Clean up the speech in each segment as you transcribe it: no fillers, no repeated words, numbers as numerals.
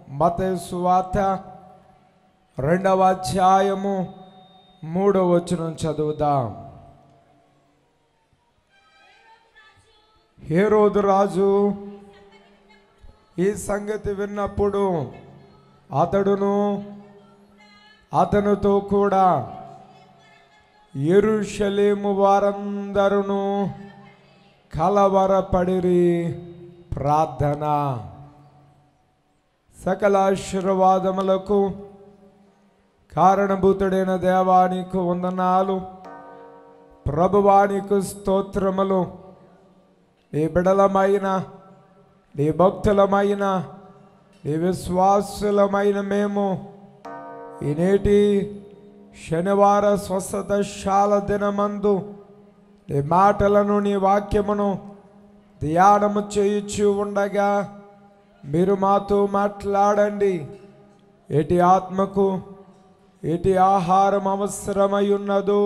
మత్తయి సువార్త 2వ అధ్యాయము 3వ వచనం చదువుదాం. హేరోదు రాజు ఈ సంగతి విన్నప్పుడు అతడును అతనితో కూడా యెరూషలేము వారందరూ కలవరపడిరి. ప్రార్థన. సకల ఆశీర్వాదములకు కారణభూతుడైన దేవానికి వందనాలు. ప్రభువానికి స్తోత్రములు. నీ బిడలమైన, నీ భక్తులమైన, నీ విశ్వాసులమైన మేము ఈ నేటి శనివార స్వస్థతశాల దినమందు నీ మాటలను, నీ వాక్యమును ధ్యానము చేయుచు ఉండగా మీరు మాతో మాట్లాడండి. ఎటి ఆత్మకు ఎటి ఆహారం అవసరమై ఉన్నదో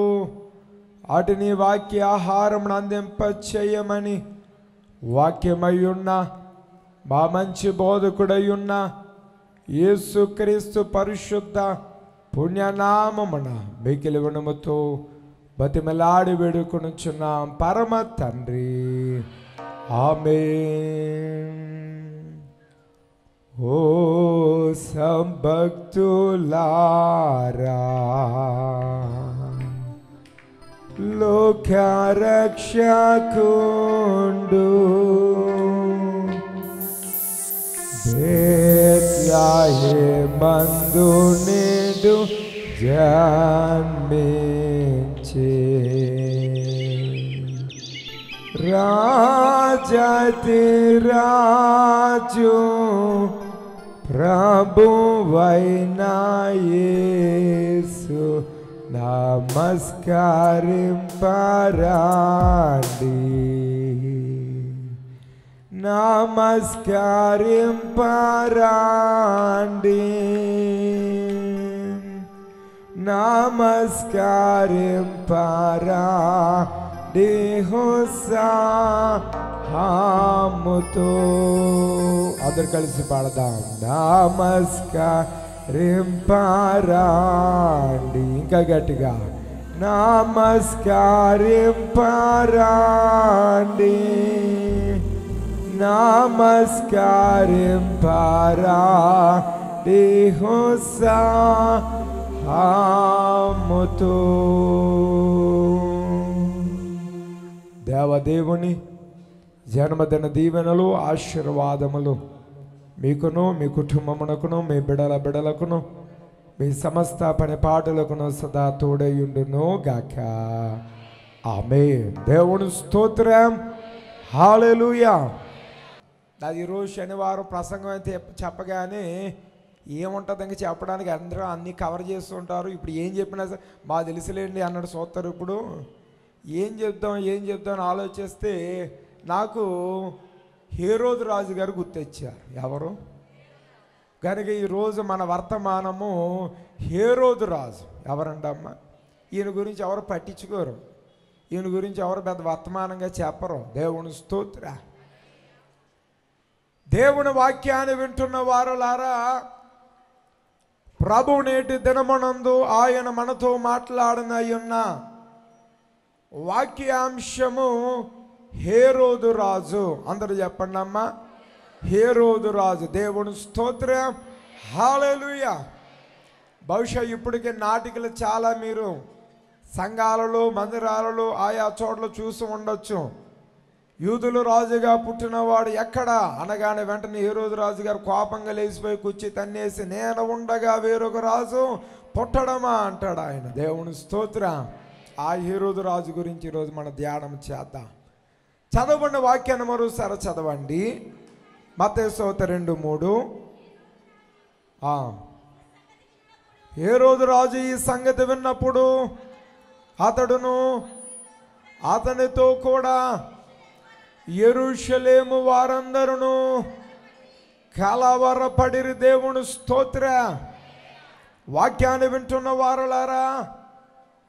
అటు నీ వాక్య ఆహారం అందింపచేయమని వాక్యమై ఉన్న మా మంచి బోధకుడై ఉన్న యేసుక్రీస్తు పరిశుద్ధ పుణ్యనామమున మిగిలి వినముతో బతిమలాడి వేడుకొనుచున్నాం పరమ తండ్రి. ఆమేన్. ఓ సంభక్తులారా, లోకరక్షకుండు బేత్లెహేమందు నేడు జన్మించే రాజాతి రాజు ప్రభువైన యేసు నమస్కరింపరాండి. నమస్కరింపరాండి. నమస్కరింపరాండి. హోసాముతో అందరు కలిసి పాడదాం. నమస్కరింపరాండి. ఇంకా గట్టిగా నమస్కరింపరాండి. నమస్కరింపరాండి. హోసాముతో దేవదేవుని జన్మదిన దీవెనలు, ఆశీర్వాదములు మీకును, మీ కుటుంబమునకును, మీ బిడలకును, మీ సమస్త పని పాటలకును సదా తోడయుండును గాక. ఆమేన్. దేవుని స్తోత్రం. హల్లెలూయా. అది ఈరోజు శనివారం ప్రసంగం అయితే చెప్పగానే ఏముంటుంది ఇంకా చెప్పడానికి అందరూ అన్నీ కవర్ చేస్తుంటారు. ఇప్పుడు ఏం చెప్పినా సరే బాగా తెలిసిలేండి అన్నట్టు చూస్తారు. ఇప్పుడు ఏం చెప్దాం అని ఆలోచిస్తే నాకు హేరోదు రాజు గారు గుర్తొచ్చారు. ఎవరు కనుక ఈరోజు మన వర్తమానము హేరోదు రాజు. ఎవరండమ్మా? ఈయన గురించి ఎవరు పట్టించుకోరు, ఈయన గురించి ఎవరు పెద్ద వర్తమానంగా చెప్పరు. దేవుని స్తోత్ర. దేవుని వాక్యాన్ని వింటున్న వారులారా, ప్రభు నేటి దినమునందు ఆయన మనతో మాట్లాడనయ్యున్న వాక్యాంశము హేరోదు రాజు. అందరూ చెప్పండి అమ్మా, హేరోదు రాజు. దేవుని స్తోత్రం. హల్లెలూయా. బహుశా ఇప్పటికే నాటికలు చాలా మీరు సంఘాలలో, మందిరాలలో, ఆయా చోట్ల చూసి ఉండొచ్చు. యూదులు రాజుగా పుట్టినవాడు ఎక్కడ అనగానే వెంటనే హేరోదు రాజు గారు కోపంగా లేచిపోయి కుర్చీ తన్నేసి, నేను ఉండగా వేరొక రాజు పుట్టడమా అంటాడు ఆయన. దేవుని స్తోత్రం. ఆ హేరోదు రాజు గురించి ఈరోజు మన ధ్యానం చేద్దాం. చదవండి వాక్యాన్ని మరోసారి చదవండి. మత్తయి సువార్త 2:3. హేరోదు రాజు ఈ సంగతి విన్నప్పుడు అతడును అతనితో కూడా యెరూషలేము వారందరూ కలవరపడిరి. దేవుని స్తోత్ర. వాక్యాన్ని వింటున్న వారులారా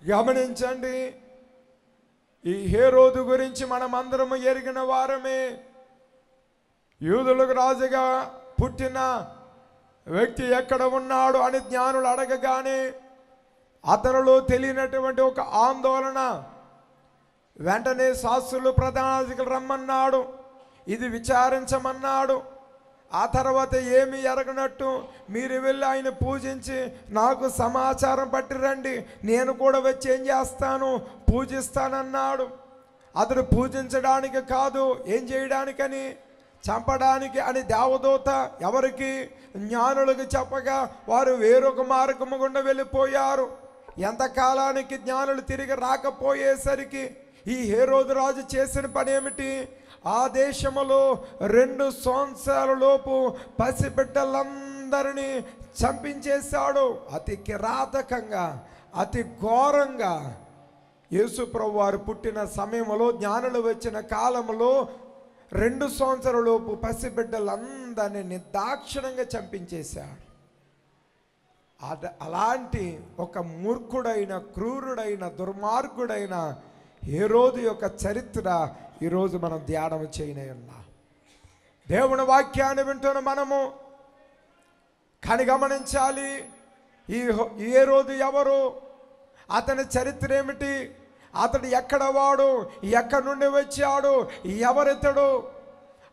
గమనించండి. ఈ హేరోదు గురించి మనమందరము ఎరిగిన వారమే. యూదులకు రాజుగా పుట్టిన వ్యక్తి ఎక్కడ ఉన్నాడు అని జ్ఞానులు అడగగానే అతనిలో తెలియనటువంటి ఒక ఆందోళన. వెంటనే శాస్త్రులు ప్రధానాధికారులు రమ్మన్నాడు, ఇది విచారించమన్నాడు. ఆ తర్వాత ఏమి ఎరగనట్టు మీరు వెళ్ళి ఆయన పూజించి నాకు సమాచారం పట్టి రండి, నేను కూడా వచ్చి ఏం చేస్తాను, పూజిస్తానన్నాడు. అతడు పూజించడానికి కాదు, ఏం చేయడానికని, చంపడానికి అని దేవదూత ఎవరికి, జ్ఞానులకు చెప్పగా వారు వేరొక మార్గము గుండా వెళ్ళిపోయారు. ఎంతకాలానికి జ్ఞానులు తిరిగి రాకపోయేసరికి ఈ హేరోదు రాజు చేసిన పని ఏమిటి, ఆ దేశములో 2 సంవత్సరాల లోపు పసిబిడ్డలందరినీ చంపించేశాడు. అతి కిరాతకంగా, అతి ఘోరంగా. యేసు ప్రభు వారు పుట్టిన సమయంలో, జ్ఞానులు వచ్చిన కాలంలో 2 సంవత్సరాల లోపు పసిబిడ్డలందరినీ నిర్దాక్షిణంగా చంపించేశాడు. అలాంటి ఒక మూర్ఖుడైన, క్రూరుడైన, దుర్మార్గుడైన హేరోదు యొక్క చరిత్ర ఈరోజు మనం ధ్యానం చేయనే ఉన్నాం. దేవుని వాక్యాన్ని వింటున్న మనము కానీ గమనించాలి, ఈ హేరోదు ఎవరు, అతని చరిత్ర ఏమిటి, అతడు ఎక్కడ వాడు, ఎక్కడి నుండి వచ్చాడు, ఎవరితడు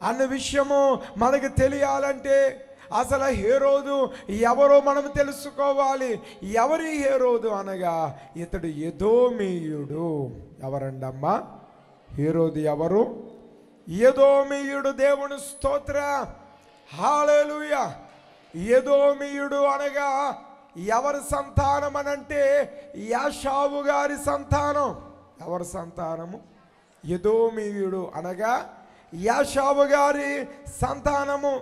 అన్న విషయము మనకు తెలియాలంటే అసలు హేరోదు ఎవరో మనం తెలుసుకోవాలి. ఎవరి హేరోదు అనగా ఇతడు ఎదోమీయుడు. ఎవరండమ్మా హేరోదు ఎవరు? ఎదోమీయుడు. దేవుని స్తోత్ర, హల్లెలూయా. ఎదోమీయుడు అనగా ఎవరి సంతానం అనంటే యాషావు గారి సంతానం. ఎవరి సంతానము? ఎదోమీయుడు అనగా యాషావు గారి సంతానము.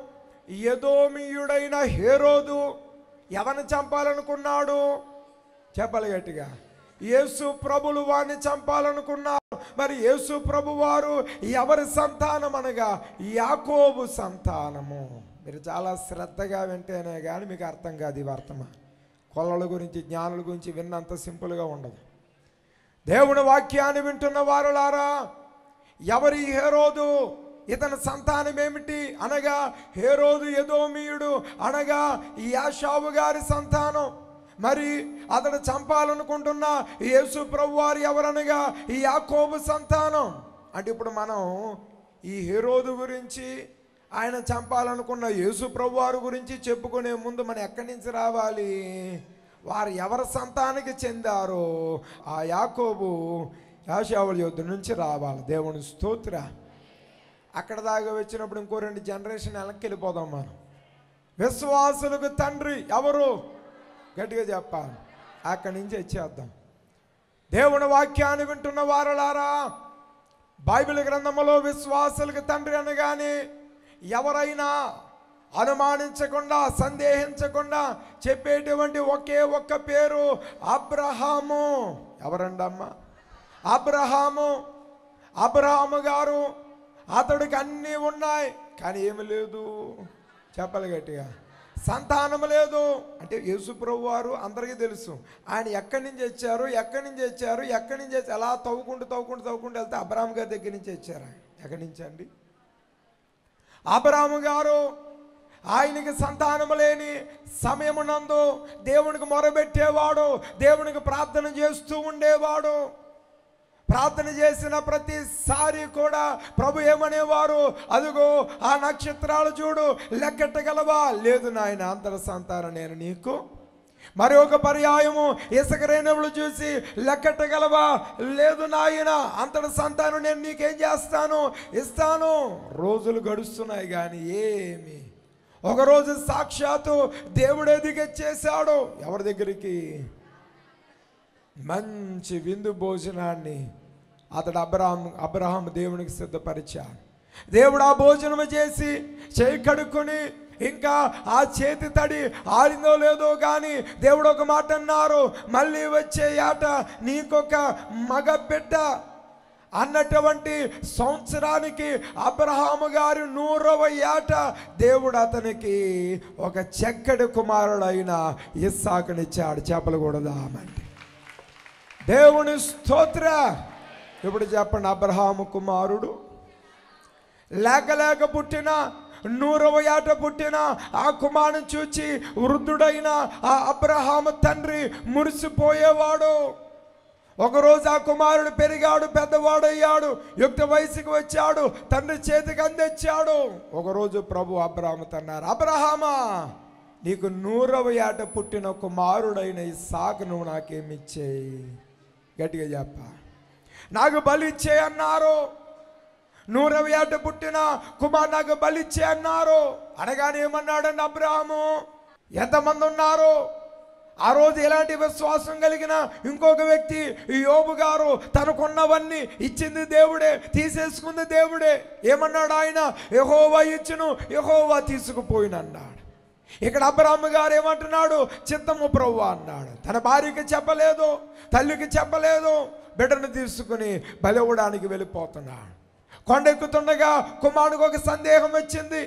ఎదోమీయుడైన హేరోదు ఎవరిని చంపాలనుకున్నాడు? చెప్పాలి గట్టిగా. యేసు ప్రభులు వారిని చంపాలనుకున్నారు. మరి యేసు ప్రభు వారు ఎవరి సంతానం అనగా యాకోబు సంతానము. మీరు చాలా శ్రద్ధగా వింటేనే కానీ మీకు అర్థం కాదు ఈ వర్తమానం. కొలల గురించి, జ్ఞానుల గురించి విన్నంత సింపుల్గా ఉండదు. దేవుని వాక్యాన్ని వింటున్న వారులారా, ఎవరి హేరోదు, ఇతని సంతానం ఏమిటి అనగా హేరోదు ఎదోమీయుడు అనగా యాషావు గారి సంతానం. మరి అతడు చంపాలనుకుంటున్న యేసు ప్రభువారు ఎవరనగా యాకోబు సంతానం. అంటే ఇప్పుడు మనం ఈ హేరోదు గురించి, ఆయన చంపాలనుకున్న యేసు ప్రభువారు గురించి చెప్పుకునే ముందు మనం ఎక్కడి నుంచి రావాలి? వారు ఎవరి సంతానానికి చెందారో ఆ యాకోబు యాషావుల యొద్ద నుంచి రావాలి. దేవుని స్తోత్ర. అక్కడ దాకా వచ్చినప్పుడు ఇంకో 2 జనరేషన్ వెనక్కి వెళ్ళిపోదాం మనం. విశ్వాసులకు తండ్రి ఎవరు? గట్టిగా చెప్పాలి. అక్కడి నుంచి వచ్చేద్దాం. దేవుని వాక్యాన్ని వింటున్న వారలారా, బైబిల్ గ్రంథంలో విశ్వాసులకు తండ్రి అనగానే ఎవరైనా అనుమానించకుండా, సందేహించకుండా చెప్పేటువంటి ఒకే ఒక్క పేరు అబ్రహాము. ఎవరండమ్మా? అబ్రహాము. అబ్రహాము గారు, అతడికి అన్నీ ఉన్నాయి కానీ ఏమి లేదు. చెప్పాలి గట్టిగా. సంతానం లేదు. అంటే యేసు ప్రభు వారు అందరికీ తెలుసు ఆయన ఎక్కడి నుంచి వచ్చారు, ఎక్కడి నుంచి వచ్చారు, ఎక్కడి నుంచి వచ్చి అలా తవ్వుకుంటూ వెళ్తే అబ్రహాము గారి దగ్గర నుంచి వచ్చారు. ఆయన ఎక్కడి నుంచి అండి? అబ్రహాము గారు ఆయనకి సంతానం లేని సమయమునందు దేవునికి మొరబెట్టేవాడు, దేవునికి ప్రార్థన చేస్తూ ఉండేవాడు. ప్రార్థన చేసిన ప్రతిసారి కూడా ప్రభు ఏమనేవారు? అదిగో ఆ నక్షత్రాలు చూడు, లెక్కెట్టగలవా? లేదు నాయన, అంతర సంతానం నేను నీకు. మరి ఒక పర్యాయము ఇసుక రేణువులు చూసి లెక్కెట్టగలవా? లేదు నాయన, అంతటి సంతానం నేను నీకేం చేస్తాను, ఇస్తాను. రోజులు గడుస్తున్నాయి కానీ ఏమి. ఒకరోజు సాక్షాత్తు దేవుడే దిగొచ్చేశాడు. ఎవరి దగ్గరికి? మంచి విందు భోజనాన్ని అతడు అబ్రహాం దేవునికి సిద్ధపరిచాడు. దేవుడు ఆ భోజనం చేసి చేయి కడుక్కొని, ఇంకా ఆ చేతి తడి ఆరిందో లేదో కానీ దేవుడు ఒక మాట అన్నారు, మళ్ళీ వచ్చే ఏట నీకొక మగ బిడ్డ అన్నటువంటి సంవత్సరానికి అబ్రహాము గారి 100వ ఏట దేవుడు అతనికి ఒక చక్కటి కుమారుడైన ఇస్సాకునిచ్చాడు. చేపలు కూడా దామండి. దేవుని స్తోత్ర. ఇప్పుడు చెప్పండి, అబ్రహాము కుమారుడు లేక పుట్టిన 100వ ఏట పుట్టిన ఆ కుమారుని చూచి వృద్ధుడైన ఆ అబ్రహాము తండ్రి మురిసిపోయేవాడు. ఒకరోజు ఆ కుమారుడు పెరిగాడు, పెద్దవాడయ్యాడు, యుక్త వయసుకు వచ్చాడు, తండ్రి చేతికి అందించాడు. ఒకరోజు ప్రభు అబ్రహాముతో అన్నారు, అబ్రహామా, నీకు 100వ ఏట పుట్టిన కుమారుడైన ఇస్సాకు నువ్వు నాకేమిచ్చేయి? గట్టిగా చెప్ప. నాకు బలిచ్చే అన్నారు. 100వ ఏట పుట్టిన కుమారు నాకు బలిచ్చే అన్నారు. అనగానే ఏమన్నాడండి అబ్రహాము? ఎంతమంది ఉన్నారు? ఆ రోజు ఎలాంటి విశ్వాసం కలిగిన ఇంకొక వ్యక్తి యోబు గారు తనకున్నవన్నీ ఇచ్చింది దేవుడే, తీసేసుకుంది దేవుడే. ఏమన్నాడు ఆయన? యెహోవా ఇచ్చును, యెహోవా తీసుకుపోయినన్నాడు. ఇక్కడ అబ్రహాము గారు ఏమంటున్నాడు? చిత్తము ప్రభువా అన్నాడు. తన భార్యకి చెప్పలేదు, తల్లికి చెప్పలేదు. బిడ్డను తీసుకుని బలివ్వడానికి వెళ్ళిపోతున్నాడు. కొండెక్కుతుండగా కుమారుడికి ఒక సందేహం వచ్చింది.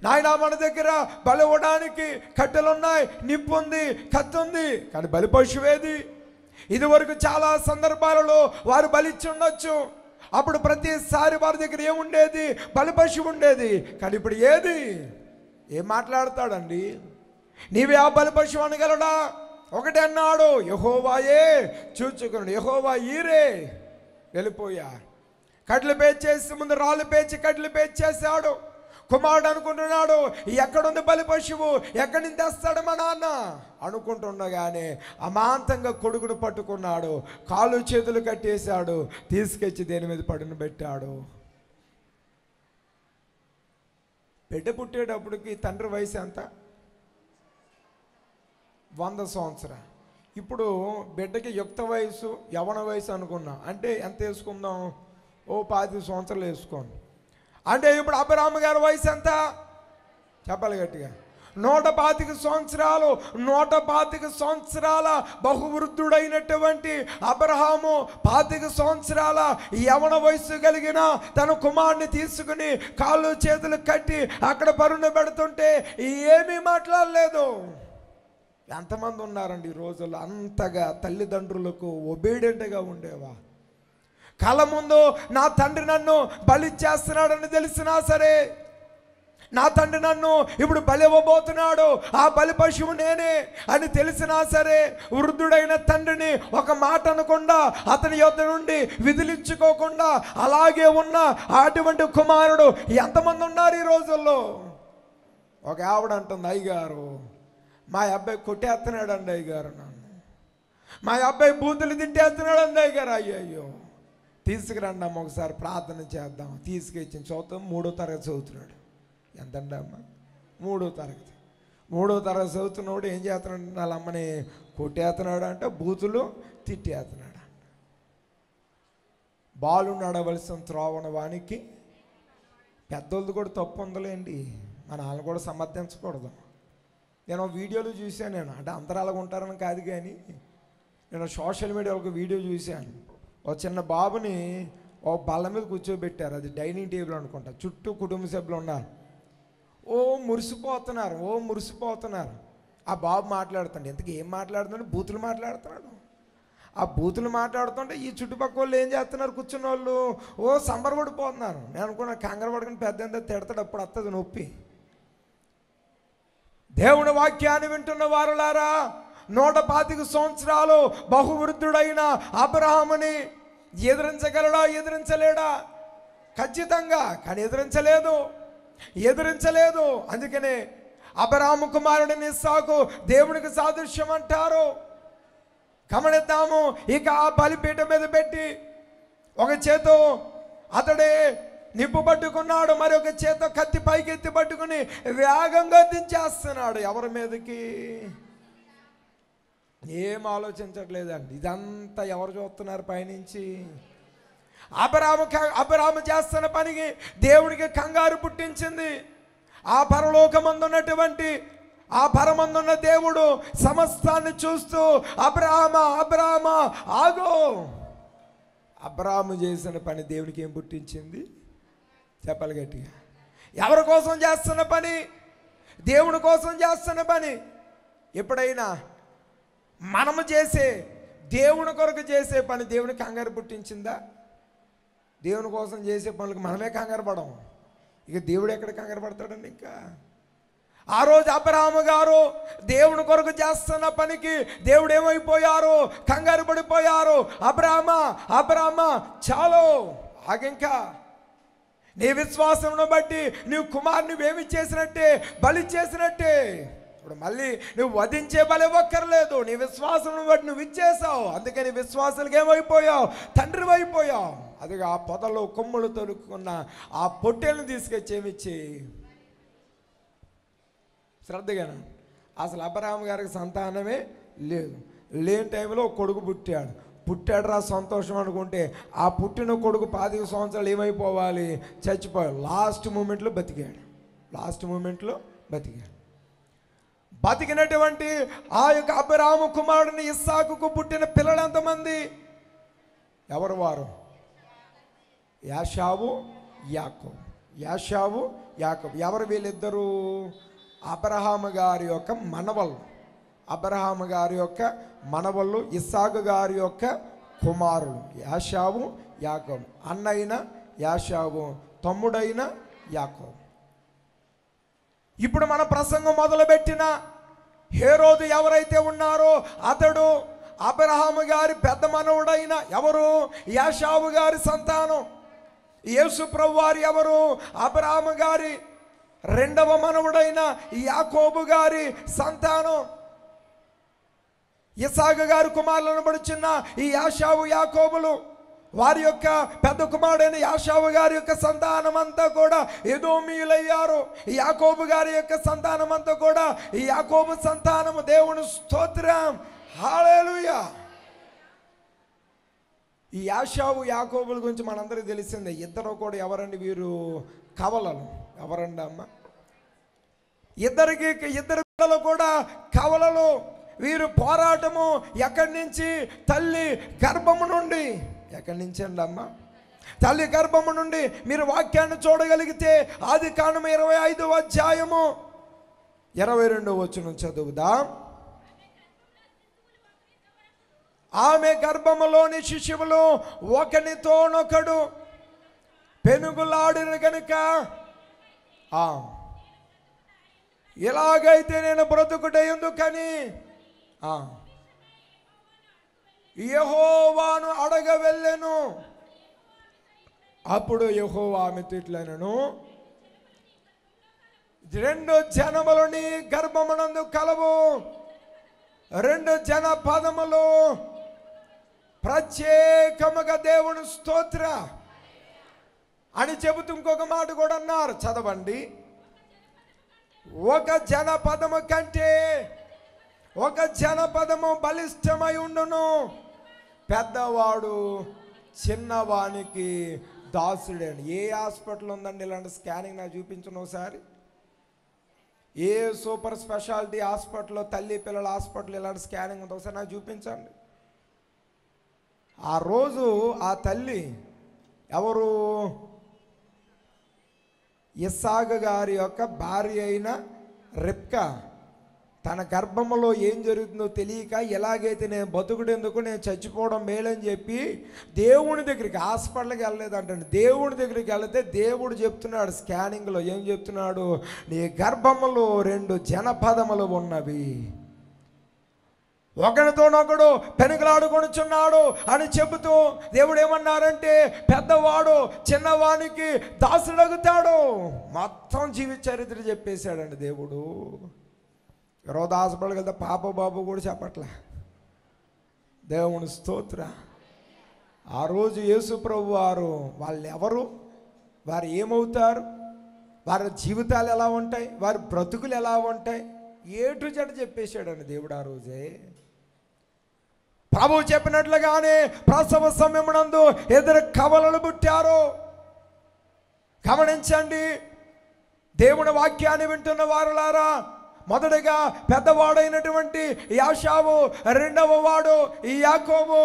నాయన, మన దగ్గర బలివ్వడానికి కట్టెలున్నాయి, నిప్పు ఉంది, కత్తి ఉంది, కానీ బలి పశువేది? ఇదివరకు చాలా సందర్భాలలో వారు బలిచ్చి ఉండొచ్చు. అప్పుడు ప్రతిసారి వారి దగ్గర ఏముండేది? బలి పశువు ఉండేది. కానీ ఇప్పుడు ఏది? ఏం మాట్లాడతాడండి? నీవే ఆ బలి పశువు అనగలడా? ఒకటే అన్నాడు, యెహోవాయే చూచుకున్నాడు. యెహోవా ఈరే. వెళ్ళిపోయా. కట్టెలు పేర్చేసి ముందు రాళ్ళు పేర్చి కట్టెలు పేర్చేసాడు. కుమారుడు అనుకుంటున్నాడు, ఎక్కడుంది బలి పశువు, ఎక్కడి నుంచి తెస్తాడు మా నాన్న అనుకుంటుండగానే అమాంతంగా కొడుకును పట్టుకున్నాడు, కాళ్ళు చేతులు కట్టేశాడు, తీసుకొచ్చి దేని మీద పడును పెట్టాడు. బిడ్డ పుట్టేటప్పటికి తండ్రి వయసు ఎంత? 100 సంవత్సరాలు. ఇప్పుడు బిడ్డకి యుక్త వయసు, యవన వయసు అనుకున్నాం. అంటే ఎంత వేసుకుందాం? ఓ 25 సంవత్సరాలు వేసుకోండి. అంటే ఇప్పుడు అబ్రహాము గారి వయసు ఎంత? చెప్పాలి గట్టిగా. 125 సంవత్సరాలు. 125 సంవత్సరాల బహువృద్ధుడైనటువంటి అబ్రహాము 25 సంవత్సరాల యవన వయసు కలిగిన తన కుమారుని తీసుకుని కాళ్ళు చేతులు కట్టి అక్కడ పరుణ పెడుతుంటే ఏమీ మాట్లాడలేదు. ఎంతమంది ఉన్నారండి ఈ రోజుల్లో అంతగా తల్లిదండ్రులకు ఒబీడియంట్గా ఉండేవా? కళ్ళ ముందు నా తండ్రి నన్ను బలి చేస్తున్నాడని తెలిసినా సరే, నా తండ్రి నన్ను ఇప్పుడు బలి ఇవ్వబోతున్నాడు, ఆ బలి పశువు నేనే అని తెలిసినా సరే, వృద్ధుడైన తండ్రిని ఒక మాట అనకుండా, అతని యొద్ద నుండి విదిలించుకోకుండా అలాగే ఉన్న అటువంటి కుమారుడు ఎంతమంది ఉన్నారు ఈ రోజుల్లో? ఒక ఆవిడ అంటుంది, అయ్యగారు మా అబ్బాయి కొట్టేస్తున్నాడు అండి అయ్యగారు, నన్ను మా అబ్బాయి బూతులు తిట్టేస్తున్నాడు అండి అయ్యగారు. అయ్యో తీసుకురండి అమ్మ, ఒకసారి ప్రార్థన చేద్దాం. తీసుకొచ్చిన చదువుతాం. 3వ తరగతి చదువుతున్నాడు. ఎంతండి అమ్మ? 3వ తరగతి. 3వ తరగతి చదువుతున్నప్పుడు ఏం చేస్తున్నాడు? వాళ్ళ అమ్మని కొట్టేస్తున్నాడు అంట, బూతులు తిట్టేస్తున్నాడు అంట. బాలు నడవలసిన త్రోవన వానికి పెద్దోళ్ళది కూడా తప్పు ఉందలేండి, మన వాళ్ళని కూడా సమర్థించకూడదు. నేను వీడియోలు చూశాను. నేను అంటే అందరూ అలాగ ఉంటారని కాదు, కానీ నేను సోషల్ మీడియాలో ఒక వీడియో చూశాను. ఓ చిన్న బాబుని ఓ బల్ల మీద కూర్చోబెట్టారు. అది డైనింగ్ టేబుల్ అనుకుంటా. చుట్టూ కుటుంబ సభ్యులు ఉన్నారు. ఓ మురిసిపోతున్నారు. ఆ బాబు మాట్లాడుతాడు. ఇంతకీ ఏం మాట్లాడుతున్నాడు? బూతులు మాట్లాడుతున్నాడు. ఆ బూతులు మాట్లాడుతుంటే ఈ చుట్టుపక్కల వాళ్ళు ఏం చేస్తున్నారు? కూర్చున్న వాళ్ళు ఓ సంబరపడిపోతున్నారు. నేను అనుకున్నా కంగారు పడుకుని పెద్ద ఎంత తిడతాడు, అప్పుడు వస్తుంది నొప్పి. దేవుని వాక్యాన్ని వింటున్న వారులారా, 125 సంవత్సరాలు బహువృద్ధుడైన అబ్రహాముని ఎదిరించగలడా? ఎదిరించలేడా? ఖచ్చితంగా. కానీ ఎదిరించలేదు. అందుకనే అబ్రహాము కుమారుడిని ఇస్సాకు దేవునికి సాదృశ్యం అంటారు. గమనిద్దాము. ఇక ఆ బలిపీఠ మీద పెట్టి ఒక చేతో అతడే నిప్పు పట్టుకున్నాడు, మరి ఒక చేత కత్తి పైకెత్తి పట్టుకుని వేగంగా దించేస్తున్నాడు. ఎవరి మీదకి? ఏం ఆలోచించట్లేదండి. ఇదంతా ఎవరు చూస్తున్నారు పైనుంచి? అబ్రహాము చేస్తున్న పనికి దేవుడికి కంగారు పుట్టించింది. ఆ పరలోకమందున్నటువంటి ఆ పరమందున్న దేవుడు సమస్తాన్ని చూస్తూ అబ్రహామా ఆగో. అబ్రహాము చేసిన పని దేవుడికి ఏం పుట్టించింది? చెప్పాలి గట్టిగా. ఎవరి కోసం చేస్తున్న పని? దేవుని కోసం చేస్తున్న పని. ఎప్పుడైనా మనము చేసే దేవుని కొరకు చేసే పని దేవునికి కంగారు పుట్టించిందా? దేవుని కోసం చేసే పనులకు మనమే కంగారు పడము. ఇక దేవుడు ఎక్కడ కంగారు పడతాడండి? ఇంకా ఆ రోజు అబ్రహాము గారు దేవుని కొరకు చేస్తున్న పనికి దేవుడు ఏమైపోయారు? కంగారు పడిపోయారు. అబ్రహామా చాలు ఆగింకా, నీ విశ్వాసమును బట్టి నీవు కుమారుని ఏమి చేసినట్టే, బలి చేసినట్టే. ఇప్పుడు మళ్ళీ నువ్వు వధించే బలి ఇవ్వక్కర్లేదు, నీ విశ్వాసం బట్టి నువ్వు ఇచ్చేసావు. అందుకని విశ్వాసాలకు ఏమైపోయావు? తండ్రి అయిపోయావు. అదిగా ఆ పొదలో కొమ్ములు తొలుక్కున్న ఆ పొట్టేలను తీసుకొచ్చేమిచ్చి శ్రద్ధగాను. అసలు అబ్రహాము గారికి సంతానమే లేదు. లేని టైంలో ఒక కొడుకు పుట్టాడు రా సంతోషం అనుకుంటే ఆ పుట్టిన కొడుకు 25 సంవత్సరాలు ఏమైపోవాలి? చచ్చిపోయాడు. లాస్ట్ మూమెంట్లో బతికాడు. బతికినటువంటి ఆ యొక్క అబ్రహాము కుమారుడిని ఇస్సాకుకు పుట్టిన పిల్లలు ఎంతమంది? ఎవరు వారు? యాషావు యాకోబు. ఎవరు వీళ్ళిద్దరూ? అబ్రహాము గారి యొక్క మనవళ్ళు, ఇస్సాకు గారి యొక్క కుమారులు యాషావు యాకోబు. అన్నైన యాషావు, తమ్ముడైన యాకోబు. ఇప్పుడు మన ప్రసంగం మొదలుపెట్టిన హేరోదు ఎవరైతే ఉన్నారో అతడు అబ్రహాము గారి పెద్ద మనవుడైన ఎవరు? యాషావు గారి సంతానం. యేసు ప్రభువు వారు ఎవరు? అబ్రహాము గారి రెండవ మనవుడైన యాకోబు గారి సంతానం. ఇస్సాకు గారి కుమారులను పడుచున్న ఈ యాషావు యాకోబులు వారి యొక్క పెద్ద కుమారుడైన యాషావు గారి యొక్క సంతానం అంతా కూడా ఎదోమీయులయ్యారు. యాకోబు గారి యొక్క సంతానం అంతా కూడా ఈ యాకోబు సంతానము. దేవుని స్తోత్రం, హల్లెలూయా. ఈ యాషావు యాకోబుల గురించి మనందరికీ తెలిసిందే. ఇద్దరు కూడా ఎవరండి? వీరు కవలలు. ఎవరండి అమ్మ? ఇద్దరు పిల్లలు కూడా కవలలు. వీరు పోరాటము ఎక్కడి నుంచి? తల్లి గర్భము నుండి. ఎక్కడి నుంచి అండి అమ్మ? తల్లి గర్భము నుండి. మీరు వాక్యాన్ని చూడగలిగితే ఆదికాండము 25వ అధ్యాయము 22వ వచనం చదువుదాం. ఆమె గర్భములోని శిశువులు ఒకనితోనొకడు పెనుగులాడిన కనుక ఇలాగైతే నేను బ్రతుకుట ఎందుకని యెహోవాను అడగ వెళ్ళెను. అప్పుడు యెహోవా ఆమెతో ఇట్లనెను, 2 జనములు నీ గర్భమునందు కలవు, 2 జనపదములు ప్రత్యేకముగా దేవుని స్తోత్ర అని చెబుతూ ఇంకొక మాట కూడా అన్నారు. చదవండి. ఒక జనపదము కంటే ఒక జనపదము బలిష్టమై ఉండును, పెద్దవాడు చిన్నవానికి దాసుడని. ఏ హాస్పిటల్ ఉందండి ఇలాంటి స్కానింగ్? నాకు చూపించను ఒకసారి. ఏ సూపర్ స్పెషాలిటీ హాస్పిటల్లో, తల్లి పిల్లల హాస్పిటల్ ఇలాంటి స్కానింగ్ ఉంది? ఒకసారి నాకు చూపించండి. ఆ రోజు ఆ తల్లి ఎవరు? ఇస్సాకు గారి యొక్క భార్య అయిన రిబ్కా. తన గర్భంలో ఏం జరుగుతుందో తెలియక, ఎలాగైతే నేను బతుకుడెందుకు, నేను చచ్చిపోవడం మేలని చెప్పి దేవుని దగ్గరికి, హాస్పిటల్కి వెళ్ళలేదంటండి, దేవుని దగ్గరికి వెళితే దేవుడు చెప్తున్నాడు స్కానింగ్లో. ఏం చెప్తున్నాడు? నీ గర్భంలో 2 జనపదములు ఉన్నవి, ఒకరితోనొకడు పెనుగులాడుకొనుచున్నాడు అని చెబుతూ దేవుడు ఏమన్నారంటే, పెద్దవాడు చిన్నవానికి దాసుడగుతాడు. మొత్తం జీవిత చరిత్ర చెప్పేశాడండి దేవుడు. రోజు హాస్పిటల్కి వెళ్తే పాప బాబు కూడా చెప్పట్లే. దేవుని స్తోత్ర. ఆ రోజు యేసు ప్రభు వారు వాళ్ళు ఎవరు, వారు ఏమవుతారు, వారి జీవితాలు ఎలా ఉంటాయి, వారి బ్రతుకులు ఎలా ఉంటాయి, A to Z చెప్పేశాడండి దేవుడు ఆ రోజే. ప్రభువు చెప్పినట్లుగానే ప్రసవ సమయమునందు 2 కవలలు పుట్టారు. గమనించండి దేవుని వాక్యాన్ని వింటున్న వారులారా. మొదటగా పెద్దవాడైనటువంటి యాషావు, రెండవ వాడు ఈ యాకోబు.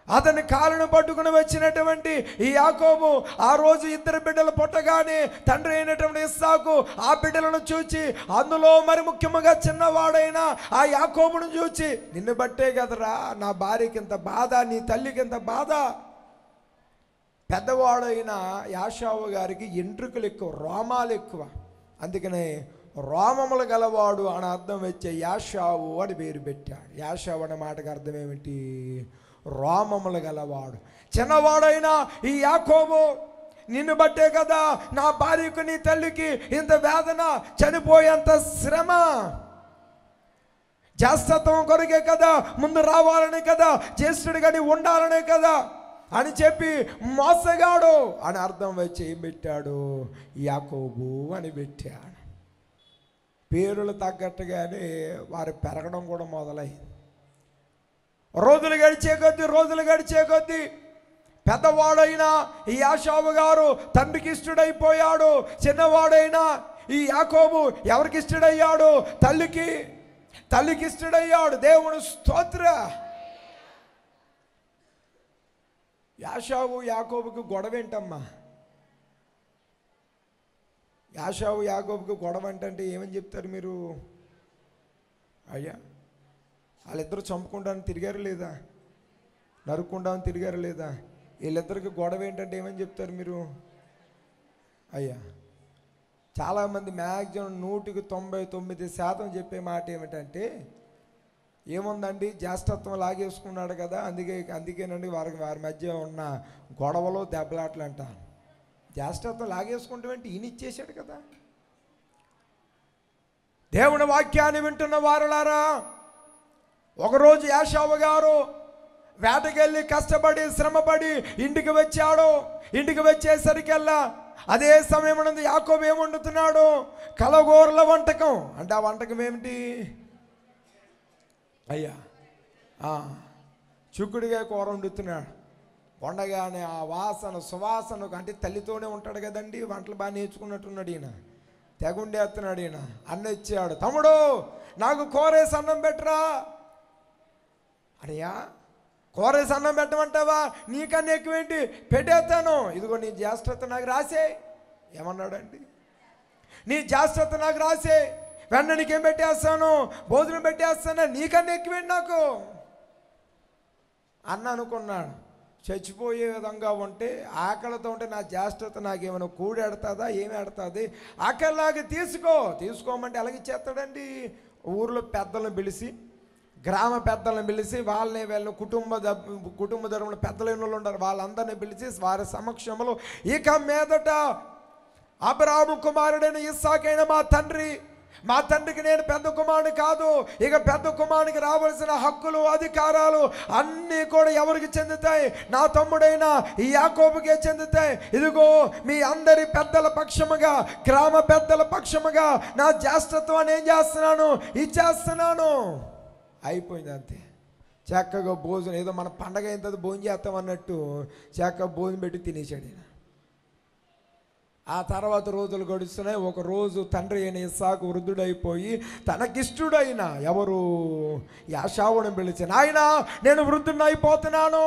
అతని కాళ్ళను పట్టుకుని వచ్చినటువంటి ఈ యాకోబు ఆ రోజు 2 బిడ్డలు పుట్టగానే తండ్రి అయినటువంటి ఇస్సాకు ఆ బిడ్డలను చూచి, అందులో మరి ముఖ్యముగా చిన్నవాడైన ఆ యాకోబును చూచి, నిన్ను బట్టే కదరా నా భార్యకి ఇంత బాధ, నీ తల్లికి ఇంత బాధ. పెద్దవాడైన యాషావు గారికి ఎంట్రుకలు ఎక్కువ, రోమాలు ఎక్కువ. అందుకనే రోమములు గలవాడు అని అర్థం వచ్చే యాషావు అని పేరు పెట్టాడు. యాషావు అనే మాటకు అర్థం ఏమిటి? రోమములు గలవాడు. చిన్నవాడైన ఈ యాకోబు, నిన్ను బట్టే కదా నా భార్యకు నీ తల్లికి ఇంత వేదన, చనిపోయేంత శ్రమ, జ్యేష్ఠత్వం కొరకే కదా, ముందు రావాలనే కదా, జ్యేష్ఠుడిగా ఉండాలనే కదా అని చెప్పి మోసగాడు అని అర్థం వచ్చి ఏం పెట్టాడు? యాకోబు అని పెట్టాడు. పేరులు తగ్గట్టుగానే వారు పెరగడం కూడా మొదలైంది. రోజులు గడిచే కొద్దీ పెద్దవాడైన ఈ యాషావు గారు తండ్రికి ఇష్టడైపోయాడు. చిన్నవాడైన ఈ యాకోబు ఎవరికి ఇష్టడయ్యాడు? తల్లికి ఇష్టడయ్యాడు. దేవుని స్తోత్ర. యాషావు యాకోబుకి గొడవ ఏంటమ్మా? యాషావు యాకోబుకి గొడవ అంటే ఏమని చెప్తారు మీరు? అయ్యా, వాళ్ళిద్దరూ చంపుకుంటాను తిరిగారు లేదా? నరుక్కుంటామని తిరిగారు లేదా? వీళ్ళిద్దరికి గొడవ ఏంటంటే ఏమని చెప్తారు మీరు? అయ్యా, చాలామంది మ్యాక్సిమం 99% చెప్పే మాట ఏమిటంటే, ఏముందండి జ్యేష్ఠత్వం లాగేసుకున్నాడు కదా, అందుకేనండి వారి మధ్య ఉన్న గొడవలు దెబ్బలాట్లు అంట. జ్యేష్ఠత్వం లాగేసుకుంటామంటే ఈయన ఇచ్చేశాడు కదా. దేవుని వాక్యాన్ని వింటున్న వారులారా, ఒకరోజు యాషావు గారు వేటకెళ్ళి కష్టపడి శ్రమపడి ఇంటికి వచ్చాడు. ఇంటికి వచ్చేసరికల్లా అదే సమయం ఉన్నది యాకోబు ఏం వండుతున్నాడు? కలగూరల వంటకం. అంటే ఆ వంటకం ఏమిటి? అయ్యా, చిక్కుడుగా కూర వండుతున్నాడు. వండగానే ఆ సువాసన అంటే తల్లితోనే ఉంటాడు కదండి, వంటలు బాగా నేర్చుకున్నట్టున్నాడు ఈయన. తెగుండేస్తున్నాడు ఈయన. అన్న ఇచ్చాడు, తమ్ముడు నాకు కూరేసి అన్నం పెట్టరా. అయ్యా, కూరేసి అన్నం పెట్టమంటావా? నీకన్నా ఎక్కువేంటి, పెట్టేస్తాను. ఇదిగో నీ జ్యేష్ఠత నాకు రాసే. ఏమన్నాడండి? నీ జ్యేష్ఠత నాకు రాసే, వెన్న నీకేం పెట్టేస్తాను, భోజనం పెట్టేస్తాను, నీకన్నా ఎక్కువేంటి నాకు అన్న అనుకున్నాడు. చచ్చిపోయే విధంగా ఉంటే, ఆకలితో ఉంటే నా జ్యేష్ఠత నాకేమైనా కూడి ఎడతాదా, ఏమి ఎడతాది? ఆకలిలాగా తీసుకోమంటే ఎలాగిచ్చేస్తాడండి? ఊర్లో పెద్దలను పిలిచి, గ్రామ పెద్దలను పిలిచి, వీళ్ళ కుటుంబ ధర్మంలో పెద్దలైన వాళ్ళు ఉంటారు, వాళ్ళందరినీ పిలిచి వారి సమక్షంలో, ఇక మీదట అబ్రాహాము కుమారుడైన ఇస్సాకైన మా తండ్రికి నేను పెద్ద కుమారుడు కాదు. ఇక పెద్ద కుమారునికి రావాల్సిన హక్కులు అధికారాలు అన్నీ కూడా ఎవరికి చెందుతాయి? నా తమ్ముడైన ఈ యాకోబుకే చెందుతాయి. ఇదిగో మీ అందరి పెద్దల పక్షముగా, గ్రామ పెద్దల పక్షముగా నా జ్యేష్ఠత్వాన్ని ఏం చేస్తున్నాను? ఇచ్చేస్తున్నాను. అయిపోయింది అంతే. చక్కగా భోజనం, ఏదో మన పండగ అయిన తర్వాత భోజనం చేస్తాం అన్నట్టు చక్కగా భోజనం పెట్టి తినేసాడు ఈయన. ఆ తర్వాత రోజులు గడుస్తున్నాయి. ఒక రోజు తండ్రి అయిన ఇస్సాకు వృద్ధుడైపోయి తనకిష్టుడైన ఎవరు? యాషావును పిలిచి, నాయనా నేను వృద్ధుడిని అయిపోతున్నాను,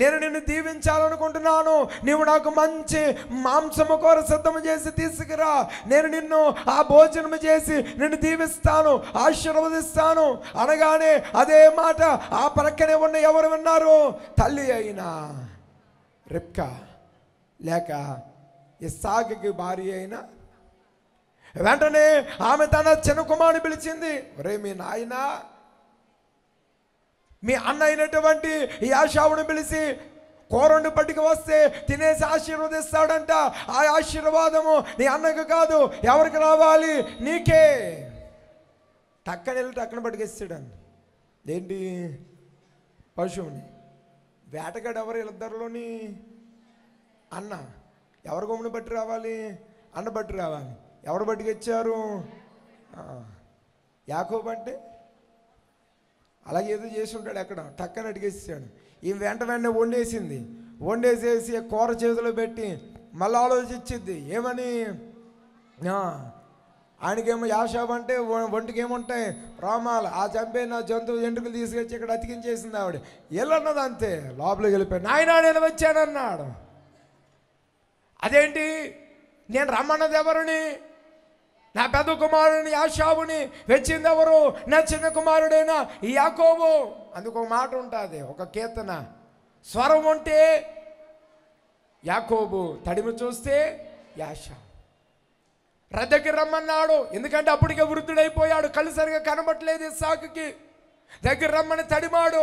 నేను నిన్ను దీవించాలనుకుంటున్నాను, నీవు నాకు మంచి మాంసము కూర సిద్ధము చేసి తీసుకురా, నేను నిన్ను ఆ భోజనము చేసి నిన్ను దీవిస్తాను, ఆశీర్వదిస్తాను అనగానే అదే మాట ఆ ప్రక్కనే ఉన్న ఎవరు విన్నారు? తల్లి అయిన రిబ్కా, లేక ఇస్సాకుకి భార్య అయిన. వెంటనే ఆమె తన చిన్న కుమారుని పిలిచింది, ఒరే మీ నాయన మీ అన్న అయినటువంటి యాషావుని పిలిచి కూరండి పట్టుకు వస్తే తినేసి ఆశీర్వదిస్తాడంట. ఆ ఆశీర్వాదము నీ అన్నకు కాదు, ఎవరికి రావాలి? నీకే. టక్కన పట్టుకేస్తాడు. ఏంటి? పశువుని. వేటగాడు ఎవరు? వీళ్ళిద్దరిలోని అన్న. ఎవరి గమ్ముని బట్టి రావాలి? అన్న బట్టి రావాలి. ఎవరు పట్టుకొచ్చారు? యాకోబు. అంటే అలాగే ఏదో చేసి ఉంటాడు, ఎక్కడ టక్కన అడిగేసాడు. ఈ వెంటనే వండేసేసి కూర చేతిలో పెట్టి మళ్ళీ ఆలోచించిద్ది. ఏమని? ఆయనకేమో యాషాబు అంటే ఒంటికి ఏముంటాయి? రామాలు. ఆ చంపైన జంతువు ఎంటుకలు తీసుకొచ్చి ఇక్కడ అతికించేసింది ఆవిడ. ఎల్లన్నది అంతే, లోపలికి వెళ్ళిపోయాడు. నాయనా నేను వచ్చానన్నాడు. అదేంటి? నేను రమ్మన్నది ఎవరిని? నా పెద్ద కుమారుని యాషాబుని. వచ్చింది ఎవరు? నా చిన్న కుమారుడైనా యాకోబు. అందుకు ఒక మాట ఉంటుంది, ఒక కీర్తన, స్వరం ఉంటే యాకోబు తడిమి చూస్తే యాషావు. దగ్గర రమ్మన్నాడు, ఎందుకంటే అప్పటికే వృద్ధుడైపోయాడు, కళ్ళు సరిగా కనబట్టలేదు ఇస్సాకుకి. దగ్గర రమ్మని తడిమాడు,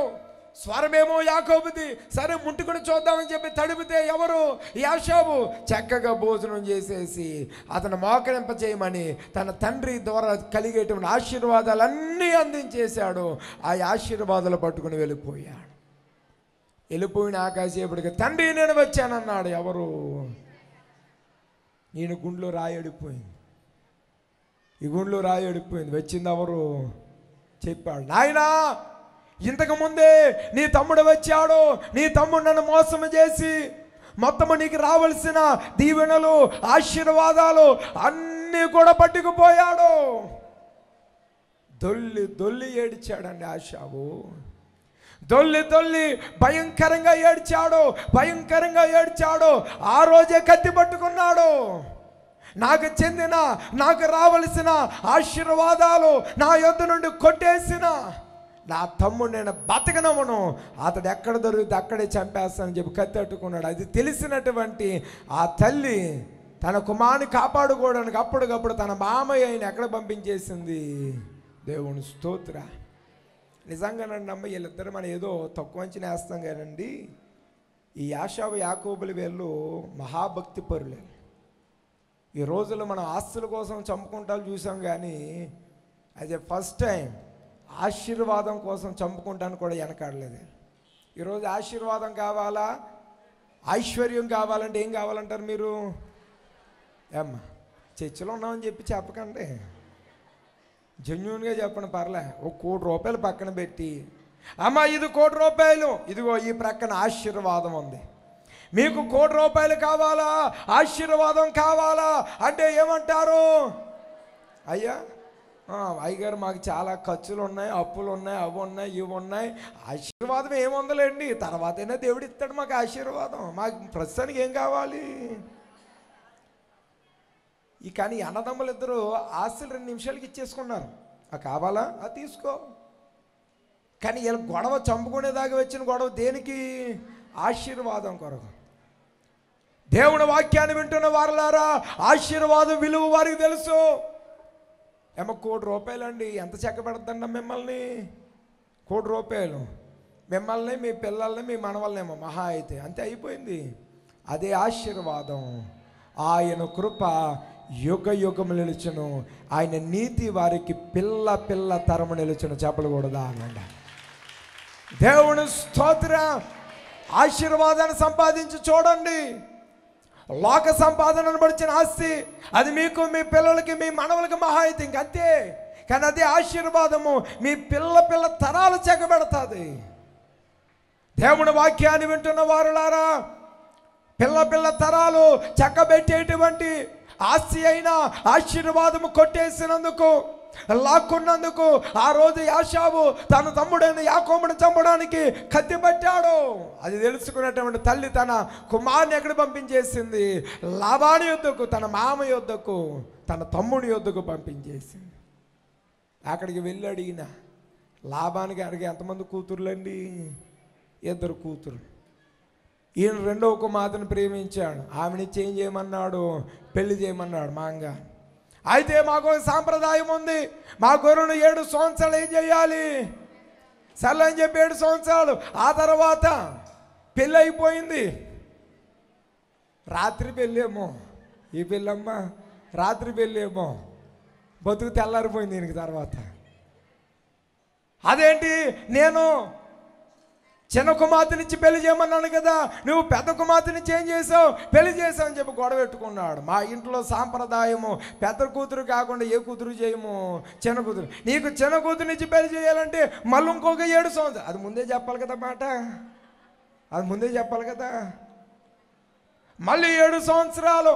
స్వరమేమో యాకోబుది. సరే ముట్టుకుని చూద్దామని చెప్పి తడిపితే ఎవరు? యాషావు. చక్కగా భోజనం చేసేసి అతను మోకరింప చేయమని తన తండ్రి ద్వారా కలిగేటువంటి ఆశీర్వాదాలన్నీ అందించేశాడు. ఆ ఆశీర్వాదాలు పట్టుకుని వెళ్ళిపోయాడు. వెళ్ళిపోయిన ఆకాశేపుడికి తండ్రి నేను వచ్చానన్నాడు. ఎవరు? నేను గుండెలో రాయడిపోయింది, ఈ గుండెలో రాయడిపోయింది. వచ్చింది ఎవరు? చెప్పాడు, నాయనా ఇంతకు ముందే నీ తమ్ముడు వచ్చాడు, నీ తమ్ముడు నన్ను మోసం చేసి మొత్తము నీకు రావాల్సిన దీవెనలు ఆశీర్వాదాలు అన్నీ కూడా పట్టుకుపోయాడు. దొల్లి దొల్లి ఏడ్చాడండి యాషావు. దొల్లి దొల్లి భయంకరంగా ఏడ్చాడు, భయంకరంగా ఏడ్చాడు. ఆ రోజే కత్తి పట్టుకున్నాడు. నాకు చెందిన, నాకు రావలసిన ఆశీర్వాదాలు నా యొద్ద నుండి కొట్టేసిన నా తమ్ముడు నేను బతకనవను, అతడు ఎక్కడ దొరికితే అక్కడే చంపేస్తానని చెప్పి కత్తి పట్టుకున్నాడు. అది తెలిసినటువంటి ఆ తల్లి తన కుమారుని కాపాడుకోవడానికి అప్పటికప్పుడు తన మామయ్యని ఎక్కడ పంపించేసింది? దేవుని స్తోత్ర. నిజంగానండి అమ్మ, వీళ్ళిద్దరు మనం ఏదో తక్కువ అంచనా వేస్తాం కానండి. ఈ యాషావు యాకోబులు వీళ్ళు మహాభక్తి పరులే. ఈ రోజుల్లో మనం ఆస్తుల కోసం చంపుకుంటాలు చూసాం, కానీ అది ఫస్ట్ టైం ఆశీర్వాదం కోసం చంపుకుంటాను కూడా వెనకాడలేదు. ఈరోజు ఆశీర్వాదం కావాలా, ఐశ్వర్యం కావాలంటే ఏం కావాలంటారు మీరు? ఏమ్మా చర్చిలో ఉన్నామని చెప్పి చెప్పకండి, జెన్యూన్గా చెప్పండి. పర్లే, ఒక ₹1 పక్కన పెట్టి, అమ్మ ఇది ₹1, ఇదిగో ఈ ప్రక్కన ఆశీర్వాదం ఉంది, మీకు ₹1 కావాలా, ఆశీర్వాదం కావాలా అంటే ఏమంటారు? అయ్యా అయ్యగారు మాకు చాలా ఖర్చులు ఉన్నాయి, అప్పులు ఉన్నాయి, అవి ఉన్నాయి, ఇవి ఉన్నాయి, ఆశీర్వాదం ఏముందలేండి, తర్వాతైనా దేవుడు ఇస్తాడు మాకు ఆశీర్వాదం, మాకు ప్రస్తుతానికి ఏం కావాలి? ఈ కానీ అన్నదమ్ములు ఇద్దరు ఆస్తులు 2 నిమిషాలకి ఇచ్చేసుకున్నారు. కావాలా అది తీసుకో. కానీ వీళ్ళు గొడవ చంపుకునేదాకా వచ్చిన గొడవ దేనికి? ఆశీర్వాదం కొరకు. దేవుని వాక్యాన్ని వింటున్న వారులారా, ఆశీర్వాదం విలువ వారికి తెలుసు. ఏమో ₹1 అండి, ఎంత చెక్క పెడతండి మిమ్మల్ని? ₹1 మిమ్మల్ని, మీ పిల్లల్ని, మీ మనవల్నేమో మహా అయితే అంతే, అయిపోయింది. అదే ఆశీర్వాదం. ఆయన కృప యుగ యుగము నిలుచును, ఆయన నీతి వారికి పిల్ల పిల్ల తరము నిలుచును. చెప్పకూడదా అనండి. దేవుని స్తోత్ర. ఆశీర్వాదాన్ని సంపాదించి చూడండి. లోక సంపాదనను పడిచిన ఆస్తి అది మీకు, మీ పిల్లలకి, మీ మనవలకి మహా అయితే ఇంకంతే. కానీ అదే ఆశీర్వాదము మీ పిల్ల పిల్ల తరాలు చెక్కబెడుతుంది. దేవుని వాక్యాన్ని వింటున్న వారులారా, పిల్ల పిల్ల తరాలు చక్కబెట్టేటువంటి ఆస్తి అయిన ఆశీర్వాదము కొట్టేసినందుకు, లాక్కున్నందుకు ఆ రోజు యాషావు తన తమ్ముడైన యాకోబుని చంపడానికి కత్తి పట్టాడు. అది తెలుసుకున్నటువంటి తల్లి తన కుమారుని ఎక్కడ పంపించేసింది? లాబాని యొద్దకు, తన మామ యొద్దకు, తన తమ్ముడి యొద్దకు పంపించేసింది. అక్కడికి వెళ్ళి అడిగిన లాబానికి అడిగి ఎంతమంది కూతుర్లండి? 2 కూతురు. ఈయన 2వ కుమార్తెను ప్రేమించాడు, ఆమెని చేంజ్ చేయమన్నాడు, పెళ్లి చేయమన్నాడు మాంగా. అయితే మాకు సాంప్రదాయం ఉంది, మా గొర్రెను 7 సంవత్సరాలు ఏం చేయాలి? సర్లే అని చెప్పి 7 సంవత్సరాలు. ఆ తర్వాత పెళ్ళి అయిపోయింది. రాత్రి పెళ్ళేమో ఈ పెళ్ళమ్మ, రాత్రి పెళ్ళేమో బతుకు తెల్లారిపోయింది దీనికి. తర్వాత అదేంటి, నేను చిన్న కుమార్తెనిచ్చి పెళ్లి చేయమన్నాను కదా, నువ్వు పెద్ద కుమార్తెనిచ్చి ఏం చేసావు? పెళ్లి చేసావు అని చెప్పి గొడవ పెట్టుకున్నాడు. మా ఇంట్లో సాంప్రదాయము పెద్ద కూతురు కాకుండా ఏ కూతురు చేయము, చిన్న కూతురు. నీకు చిన్న కూతురునిచ్చి పెళ్లి చేయాలంటే మళ్ళీ ఇంకొక 7 సంవత్సరాలు. అది ముందే చెప్పాలి కదా మాట, అది ముందే చెప్పాలి కదా. మళ్ళీ 7 సంవత్సరాలు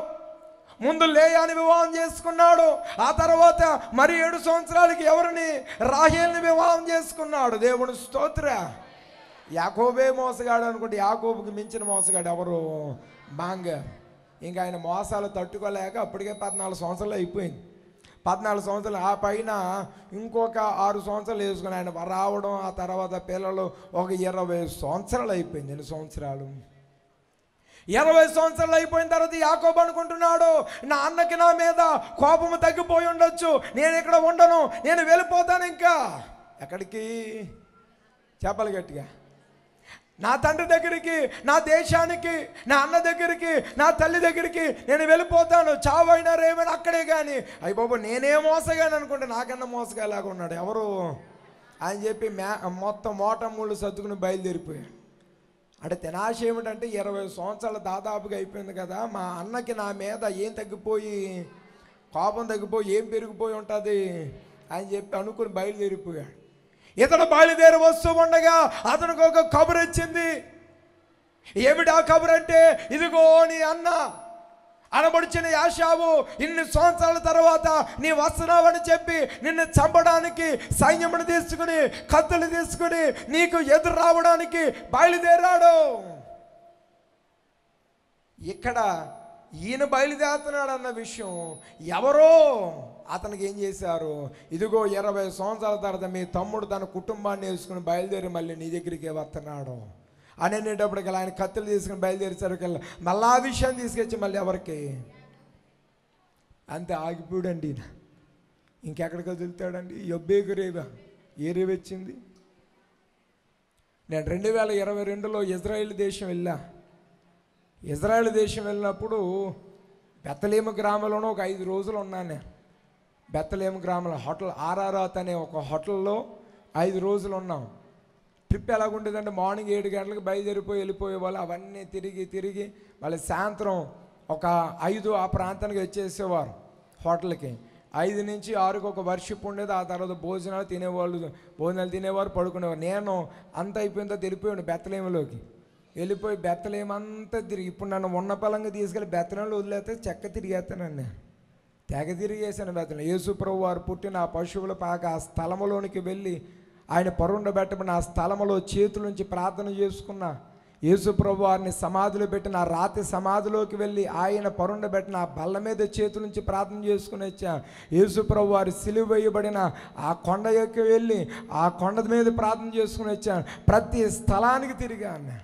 ముందు లేయాని వివాహం చేసుకున్నాడు. ఆ తర్వాత మరి 7 సంవత్సరాలకి ఎవరిని? రాహేల్ని వివాహం చేసుకున్నాడు. దేవుని స్తోత్ర. యాకోబే మోసగాడు అనుకుంటే యాకోబుకి మించిన మోసగాడు ఎవరు? మాంగ. ఇంకా ఆయన మోసాలు తట్టుకోలేక అప్పటికే 14 సంవత్సరాలు అయిపోయింది. 14 సంవత్సరాలు, ఆ పైన ఇంకొక 6 సంవత్సరాలు వేసుకుని ఆయన రావడం, ఆ తర్వాత పిల్లలు ఒక 20 సంవత్సరాలు అయిపోయింది. 2 సంవత్సరాలు. 20 సంవత్సరాలు అయిపోయిన తర్వాత యాకోబు అనుకుంటున్నాడు, నా అన్నకి నా మీద కోపము తగ్గిపోయి ఉండొచ్చు, నేను ఇక్కడ ఉండను, నేను వెళ్ళిపోతాను. ఇంకా ఎక్కడికి? చెప్పాలి గట్టిగా. నా తండ్రి దగ్గరికి, నా దేశానికి, నా అన్న దగ్గరికి, నా తల్లి దగ్గరికి నేను వెళ్ళిపోతాను, చావైనా రేమైనా అక్కడే. కానీ అయ్య బాబు నేనే మోసగాని అనుకుంటే నాకన్నా మోసగాలాగా ఉన్నాడు ఎవరు అని చెప్పి మొత్తం మోటముళ్ళు సర్దుకుని బయలుదేరిపోయాడు. అంటే తినాశ ఏమిటంటే 20 సంవత్సరాలు దాదాపుగా అయిపోయింది కదా, మా అన్నకి నా మీద ఏం తగ్గిపోయి, కోపం తగ్గిపోయి ఏం పెరిగిపోయి ఉంటుంది అని చెప్పి అనుకుని బయలుదేరిపోయాడు. ఇతను బయలుదేరి వస్తూ ఉండగా అతనికి ఒక కబురు వచ్చింది. ఏమిటా కబురు అంటే, ఇదిగో నీ అన్న అనబడిచిన యాషావు ఇన్ని సంవత్సరాల తర్వాత నీ వస్తున్నావని చెప్పి నిన్ను చంపడానికి సైన్యమును తీసుకుని, కత్తులు తీసుకుని నీకు ఎదురు రావడానికి బయలుదేరాడు. ఇక్కడ ఈయన బయలుదేరుతున్నాడు అన్న విషయం ఎవరో అతనికి ఏం చేశారు, ఇదిగో 20 సంవత్సరాల తర్వాత మీ తమ్ముడు తన కుటుంబాన్ని వేసుకుని బయలుదేరి మళ్ళీ నీ దగ్గరికి వస్తున్నాడు అనేటప్పటికి ఆయన కత్తులు తీసుకుని బయలుదేరేసరికి మళ్ళీ ఆ విషయాన్ని తీసుకొచ్చి మళ్ళీ ఎవరికి అంతే ఆగిపోయాడండి. ఈయన ఇంకెక్కడికి వదులుతాడండి? యొబ్బేకు రేవా ఏ రేవు వచ్చింది? నేను 2022లో ఇజ్రాయేల్ దేశం వెళ్ళా. ఇజ్రాయేల్ దేశం వెళ్ళినప్పుడు బెత్లెహేము గ్రామంలోనూ ఒక 5 రోజులు ఉన్నాను నేను. బెత్లెహేము గ్రామంలో హోటల్ ఆర్ఆర్ఆత్ అనే ఒక హోటల్లో 5 రోజులు ఉన్నాం. ట్రిప్ ఎలాగుండేదంటే మార్నింగ్ 7 గంటలకు బయలుదేరిపోయి వెళ్ళిపోయేవాళ్ళు. అవన్నీ తిరిగి మళ్ళీ సాయంత్రం ఒక 5 ఆ ప్రాంతానికి వచ్చేసేవారు హోటల్కి. 5 నుంచి 6కి ఒక వర్షిప్ ఉండేది. ఆ తర్వాత భోజనాలు తినేవారు, పడుకునేవారు. నేను అంత అయిపోయిన తర్వాత వెళ్ళిపోయాను బెత్లెహేములోకి. వెళ్ళిపోయి బెత్లెహేము అంతా తిరిగి, ఇప్పుడు నన్ను ఉన్న పలంగా తీసుకెళ్ళి బెత్లెహేములో వదిలేస్తే చెక్క తిరిగేస్తానండి. నేను తెగ తిరిగేసాను బెత్లెహేము. యేసు ప్రభువు వారు పుట్టిన ఆ పశువుల పాక ఆ స్థలములోనికి వెళ్ళి ఆయన పరుండబెట్టబడిన ఆ స్థలములో చేతుల నుంచి ప్రార్థన చేసుకున్న, యేసు ప్రభు వారిని సమాధిలో పెట్టిన ఆ రాతి సమాధిలోకి వెళ్ళి ఆయన పరుండబెట్టిన ఆ బల్ల మీద చేతుల నుంచి ప్రార్థన చేసుకుని వచ్చా. యేసు ప్రభు వారి సిలువ వేయబడిన ఆ కొండ ఎక్కి వెళ్ళి ఆ కొండ మీద ప్రార్థన చేసుకుని వచ్చాను. ప్రతి స్థలానికి తిరిగాను.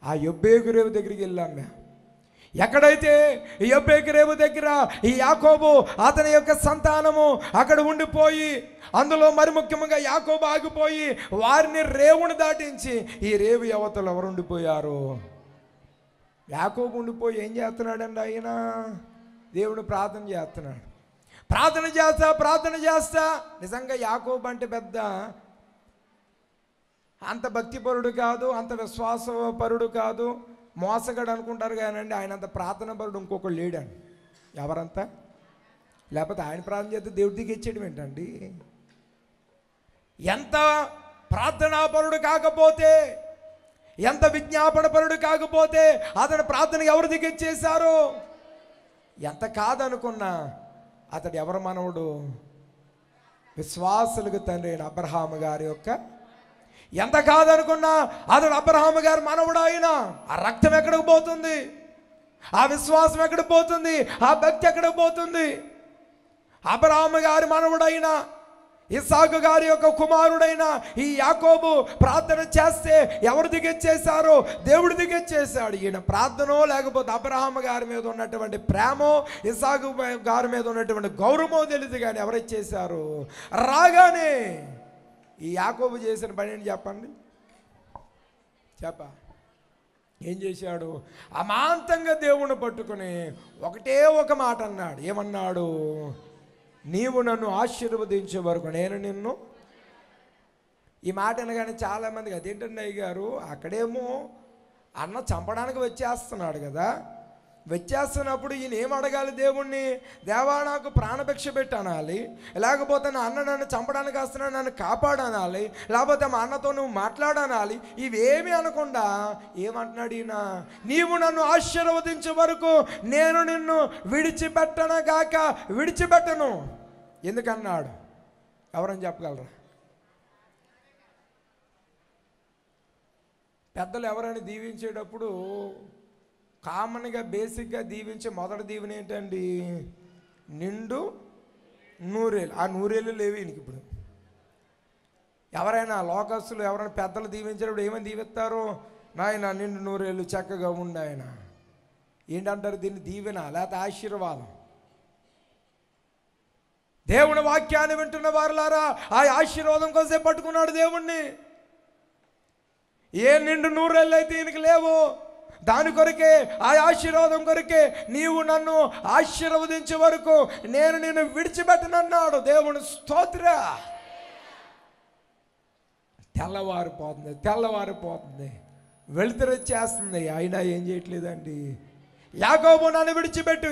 ఆ యొబ్బేకు రేవు దగ్గరికి వెళ్ళాను. ఎక్కడైతే ఈ యొబ్బేకు రేవు దగ్గర ఈ యాకోబు అతని యొక్క సంతానము అక్కడ ఉండిపోయి, అందులో మరి ముఖ్యంగా యాకోబు ఆగిపోయి వారిని రేవుని దాటించి ఈ రేవు యువతలు ఎవరు ఉండిపోయారు? యాకోబు ఉండిపోయి ఏం చేస్తున్నాడండి? ఆయన దేవుడు ప్రార్థన చేస్తున్నాడు. ప్రార్థన చేస్తా నిజంగా యాకోబు అంటే పెద్ద అంత భక్తిపరుడు కాదు, అంత విశ్వాసపరుడు కాదు, మోసగాడు అనుకుంటారు కానండి. ఆయన అంత ప్రార్థన పరుడు ఇంకొకడు లేడండి. ఎవరంతా? లేకపోతే ఆయన ప్రార్థన చేస్తే దేవుడి దిగి ఇచ్చేయడం ఏంటండి? ఎంత ప్రార్థనాపరుడు కాకపోతే, ఎంత విజ్ఞాపన పరుడు కాకపోతే అతడు ప్రార్థన ఎవరు దిగిచ్చేశారు? ఎంత కాదనుకున్నా అతడు ఎవరు మనవుడు? విశ్వాసులకు తండ్రి అయిన అబ్రహాము గారి యొక్క, ఎంత కాదనుకున్నా అతడు అబ్రహాము గారు మనవుడు. ఆయన ఆ రక్తం ఎక్కడికి పోతుంది? ఆ విశ్వాసం ఎక్కడికి పోతుంది? ఆ భక్తి ఎక్కడికి పోతుంది? అబ్రహాము గారి మనవుడైన ఇస్సాకు గారి యొక్క కుమారుడైన ఈ యాకోబు ప్రార్థన చేస్తే ఎవరు దిగొచ్చేశారో? దేవుడు దిగొచ్చేశాడు. ఈయన ప్రార్థనో లేకపోతే అబ్రహాము గారి మీద ఉన్నటువంటి ప్రేమో, ఇస్సాకు గారి మీద ఉన్నటువంటి గౌరవమో తెలియదు, కానీ ఎవరు ఇచ్చేశారు? రాగానే ఈ యాకోబు చేసిన పని ఏంటి చెప్పండి? ఏం చేశాడు? అమాంతంగా దేవుని పట్టుకుని ఒకటే ఒక మాట అన్నాడు. ఏమన్నాడు? నీవు నన్ను ఆశీర్వదించే వరకు నేను నిన్ను. ఈ మాట అనగానే చాలామందికి అదేంటండి అయ్య గారు, అక్కడేమో అన్న చంపడానికి వచ్చేస్తున్నాడు కదా, వచ్చేస్తున్నప్పుడు ఈయన ఏం అడగాలి దేవుణ్ణి? దేవా నాకు ప్రాణభిక్ష పెట్టి అనాలి, లేకపోతే నా అన్న నన్ను చంపడానికి వస్తున్నాడు నన్ను కాపాడనాలి, లేకపోతే మా అన్నతో నువ్వు మాట్లాడనాలి. ఇవేమి అనకుండా ఏమంటున్నాడు ఈయన? నీవు నన్ను ఆశీర్వదించే వరకు నేను నిన్ను విడిచిపెట్టనగాక విడిచిపెట్టను. ఎందుకన్నాడు? ఎవరని చెప్పగలరా? పెద్దలు ఎవరైనా దీవించేటప్పుడు కామన్గా బేసిక్గా దీవించే మొదటి దీవెన ఏంటండి? నిండు నూరేళ్ళు. ఆ నూరేళ్ళు లేవు ఈయనకి. ఇప్పుడు ఎవరైనా లోకస్తులు ఎవరైనా పెద్దలు దీవించేటప్పుడు ఏమని దీవిస్తారు? నాయన నిండు నూరేళ్ళు చక్కగా ఉండు ఆయన ఏంటంటారు దీన్ని? దీవెన లేకపోతే ఆశీర్వాదం. దేవుని వాక్యాన్ని వింటున్న వారులారా, ఆ ఆశీర్వాదం కోసం పట్టుకున్నాడు దేవుణ్ణి. ఏ నిండు నూరేళ్ళు అయితే ఈయనకి లేవు, దాని కొరకే, ఆ ఆశీర్వాదం కొరకే నీవు నన్ను ఆశీర్వదించే వరకు నేను నిన్ను విడిచిపెట్టనన్నాడు. దేవుని స్తోత్ర. తెల్లవారిపోతుంది, వెలుతురు వచ్చేస్తుంది, అయినా ఏం చేయట్లేదండి. యాకోబు నన్ను విడిచిపెట్టు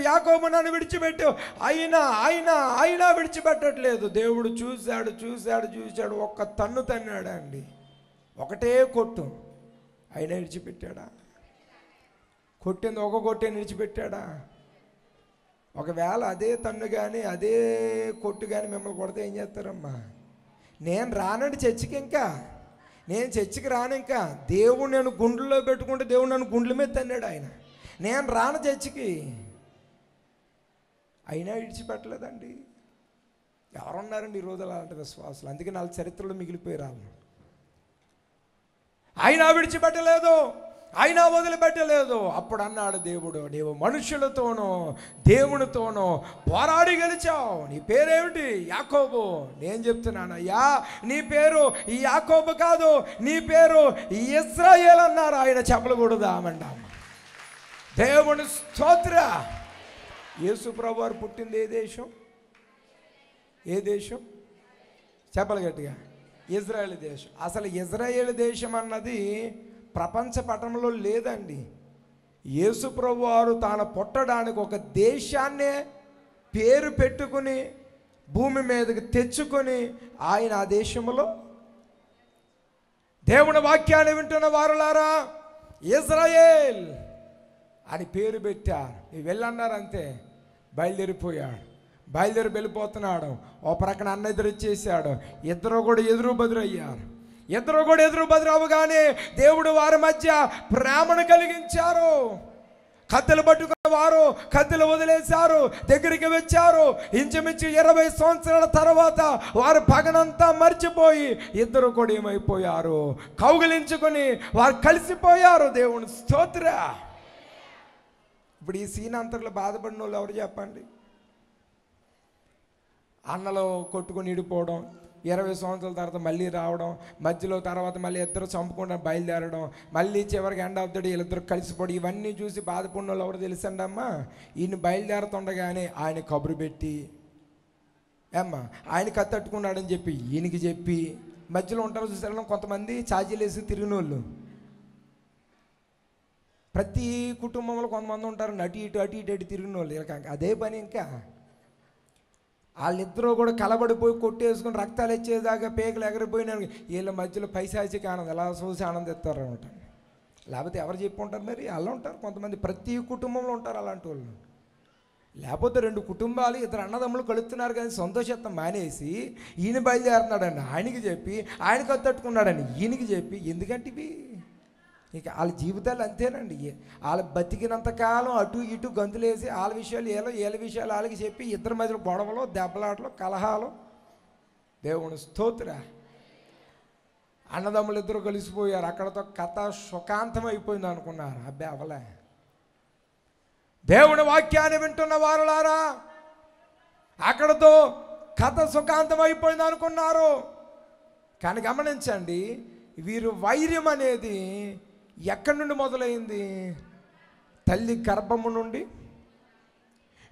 అయినా విడిచిపెట్టట్లేదు. దేవుడు చూశాడు, ఒక్క తన్ను తన్నాడా అండి, ఒకటే కొట్టు, అయినా విడిచిపెట్టాడా? కొట్టింది ఒక కొట్టే విడిచిపెట్టాడా? ఒకవేళ అదే తన్ను కానీ అదే కొట్టు కానీ మిమ్మల్ని కొడితే ఏం చేస్తారమ్మా? నేను రానండి చర్చికి, నేను చర్చికి రాను. ఇంకా దేవుడు నేను గుండెల్లో పెట్టుకుంటే దేవుడు నన్ను గుండెల మీద తన్నాడు. నేను రాను చర్చికి, అయినా విడిచిపెట్టలేదండి. ఎవరున్నారండి ఈ రోజు అలాంటి విశ్వాసులు? అందుకే వాళ్ళ చరిత్రలో మిగిలిపోయారు వాళ్ళు. అయినా విడిచిపెట్టలేదు, అయినా వదిలిపెట్టలేదు. అప్పుడు అన్నాడు దేవుడు, నీవు మనుషులతోనూ దేవునితోనూ పోరాడి గెలిచావు. నీ పేరేమిటి? యాకోబు. నేను చెప్తున్నానయ్యా, నీ పేరు ఈ యాకోబు కాదు, నీ పేరు ఇశ్రాయేలు అన్నారు. ఆయన చెప్పకూడదా అమంటాం. దేవుని స్తోత్ర. యేసు ప్రభువు వారు పుట్టింది ఏ దేశం? చెప్పలు గట్టిగా. ఇజ్రాయేల్ దేశం. అసలు ఇజ్రాయేల్ దేశం అన్నది ప్రపంచ పటంలో లేదండి. యేసు ప్రభువు వారు తాను పుట్టడానికి ఒక దేశాన్నే పేరు పెట్టుకుని భూమి మీదకి తెచ్చుకొని ఆయన ఆ దేశంలో దేవుని వాక్యాన్ని వింటున్న వారులారా, ఇజ్రాయేల్ అని పేరు పెట్టారు. వెళ్ళన్నారు అంతే, బయలుదేరి వెళ్ళిపోతున్నాడు. ఓ ప్రక్కన అన్న ఎదురు ఇచ్చేసాడు. ఇద్దరు కూడా ఎదురు బదురు అవగానే దేవుడు వారి మధ్య ప్రేమను కలిగించారు. కత్తులు పట్టుకున్న వారు కత్తులు వదిలేశారు, దగ్గరికి వచ్చారు. ఇంచుమించు 20 సంవత్సరాల తర్వాత వారు పగనంతా మర్చిపోయి ఇద్దరు కూడా ఏమైపోయారు? కౌగిలించుకొని వారు కలిసిపోయారు. దేవుని స్తోత్ర. ఇప్పుడు ఈ సీన్ అంతట్లో బాధపడిన వాళ్ళు ఎవరు చెప్పండి? అన్నలో కొట్టుకొని ఇడిపోవడం, 20 సంవత్సరాల తర్వాత మళ్ళీ రావడం, మధ్యలో తర్వాత మళ్ళీ ఇద్దరు చంపుకుండా బయలుదేరడం, మళ్ళీ చివరికి ఎండ్ ఆఫ్ ద డే వీళ్ళిద్దరు కలిసిపోవడం, ఇవన్నీ చూసి బాధపడిన వాళ్ళు ఎవరు తెలుసండి అమ్మా? ఈయన బయలుదేరుతుండగానే ఆయన కబురు పెట్టి ఆయన కత్తట్టుకున్నాడని చెప్పి ఈయనకి చెప్పి, మధ్యలో ఉంటారు చూసారు కొంతమంది ఛార్జీలు వేసి తిరిగిన వాళ్ళు. ప్రతి కుటుంబంలో కొంతమంది ఉంటారు అటు ఇటు తిరిగిన వాళ్ళు. అదే పని. ఇంకా వాళ్ళిద్దరూ కూడా కలబడిపోయి కొట్టేసుకుని రక్తాలు వచ్చేదాకా పేకలు ఎగరిపోయినా వీళ్ళ మధ్యలో పైశాచిక ఆనందం ఎలా చూసి ఆనందిస్తారు అనమాట. లేకపోతే ఎవరు చెప్పి ఉంటారు మరి? అలా ఉంటారు కొంతమంది, ప్రతి కుటుంబంలో ఉంటారు అలాంటి వాళ్ళు. లేకపోతే 2 కుటుంబాలు, 2 అన్నదమ్ములు కలుస్తున్నారు కానీ సంతోషత్వం మానేసి ఈయన బయలుదేరుతున్నాడని ఆయనకి చెప్పి, ఆయన కత్తట్టుకున్నాడని ఈయనకి చెప్పి, ఎందుకంటే ఇవి ఇక వాళ్ళ జీవితాలు అంతేనండి. వాళ్ళ బతికినంతకాలం అటు ఇటు గంతులేసి వాళ్ళ విషయాలు వీళ్ళ విషయాలు వాళ్ళకి చెప్పి ఇద్దరి మధ్యలో గొడవలు, దెబ్బలాటలు, కలహాలు. దేవుని స్తోత్ర. అన్నదమ్ములు ఇద్దరు కలిసిపోయారు. అక్కడతో కథ సుఖాంతం అయిపోయింది అనుకున్నారు. అబ్బే అవలే. దేవుని వాక్యాన్ని వింటున్న వారులారా, అక్కడతో కథ సుఖాంతం అయిపోయింది అనుకున్నారు. కానీ గమనించండి, వీరు వైర్యం అనేది ఎక్కడి నుండి మొదలైంది? తల్లి గర్భము నుండి.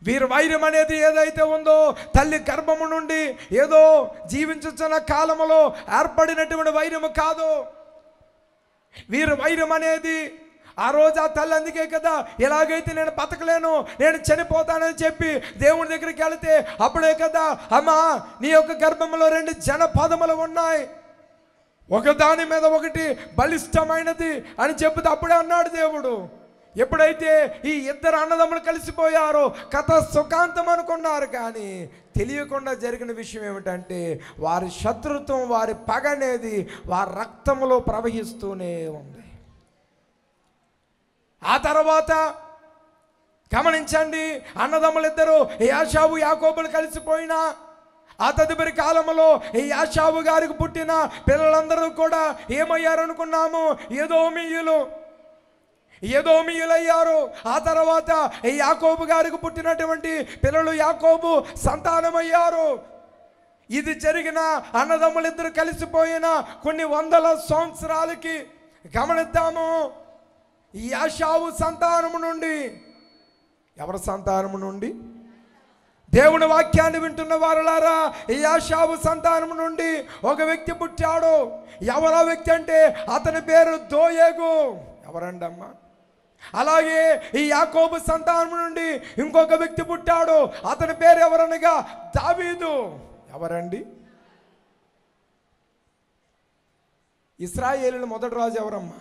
వీరు వైర్యం అనేది ఏదైతే ఉందో తల్లి గర్భము నుండి ఏదో జీవించుతున్న కాలంలో ఏర్పడినటువంటి వైర్యము కాదు. వీరు వైర్యం అనేది ఆ రోజు ఆ తల్లి అందుకే కదా, ఎలాగైతే నేను బతకలేను, నేను చనిపోతానని చెప్పి దేవుని దగ్గరికి వెళితే అప్పుడే కదా, అమ్మా నీ యొక్క గర్భంలో 2 జనపదములు ఉన్నాయి, ఒకదాని మీద ఒకటి బలిష్టమైనది అని చెబుతూ అప్పుడే అన్నాడు దేవుడు. ఎప్పుడైతే ఈ ఇద్దరు అన్నదమ్ములు కలిసిపోయారో కథ సుఖాంతం అనుకున్నారు. కానీ తెలియకుండా జరిగిన విషయం ఏమిటంటే వారి శత్రుత్వం, వారి పగ అనేది వారి రక్తంలో ప్రవహిస్తూనే ఉంది. ఆ తర్వాత గమనించండి, అన్నదమ్ములిద్దరూ యాషావు యాకోబులు కలిసిపోయినా ఆ తదుపరి కాలంలో ఈ యాషావు గారికి పుట్టిన పిల్లలందరూ కూడా ఏమయ్యారనుకున్నాము? ఎదోమీయులు. ఎదోమీయులయ్యారు. ఆ తర్వాత యాకోబు గారికి పుట్టినటువంటి పిల్లలు యాకోబు సంతానమయ్యారు. ఇది జరిగిన అన్నదమ్ములిద్దరు కలిసిపోయిన కొన్ని వందల సంవత్సరాలకి గమనిద్దాము. యాషావు సంతానము నుండి, ఎవరి సంతానము నుండి? దేవుని వాక్యాన్ని వింటున్న వారులారా, యాషావు సంతానము నుండి ఒక వ్యక్తి పుట్టాడు. ఎవరా వ్యక్తి అంటే అతని పేరు దోయేగు. ఎవరండి అమ్మా? అలాగే ఈ యాకోబు సంతానం నుండి ఇంకొక వ్యక్తి పుట్టాడు. అతని పేరు ఎవరనగా దావీదు. ఎవరండి? ఇశ్రాయేలుల మొదటి రాజు ఎవరమ్మా?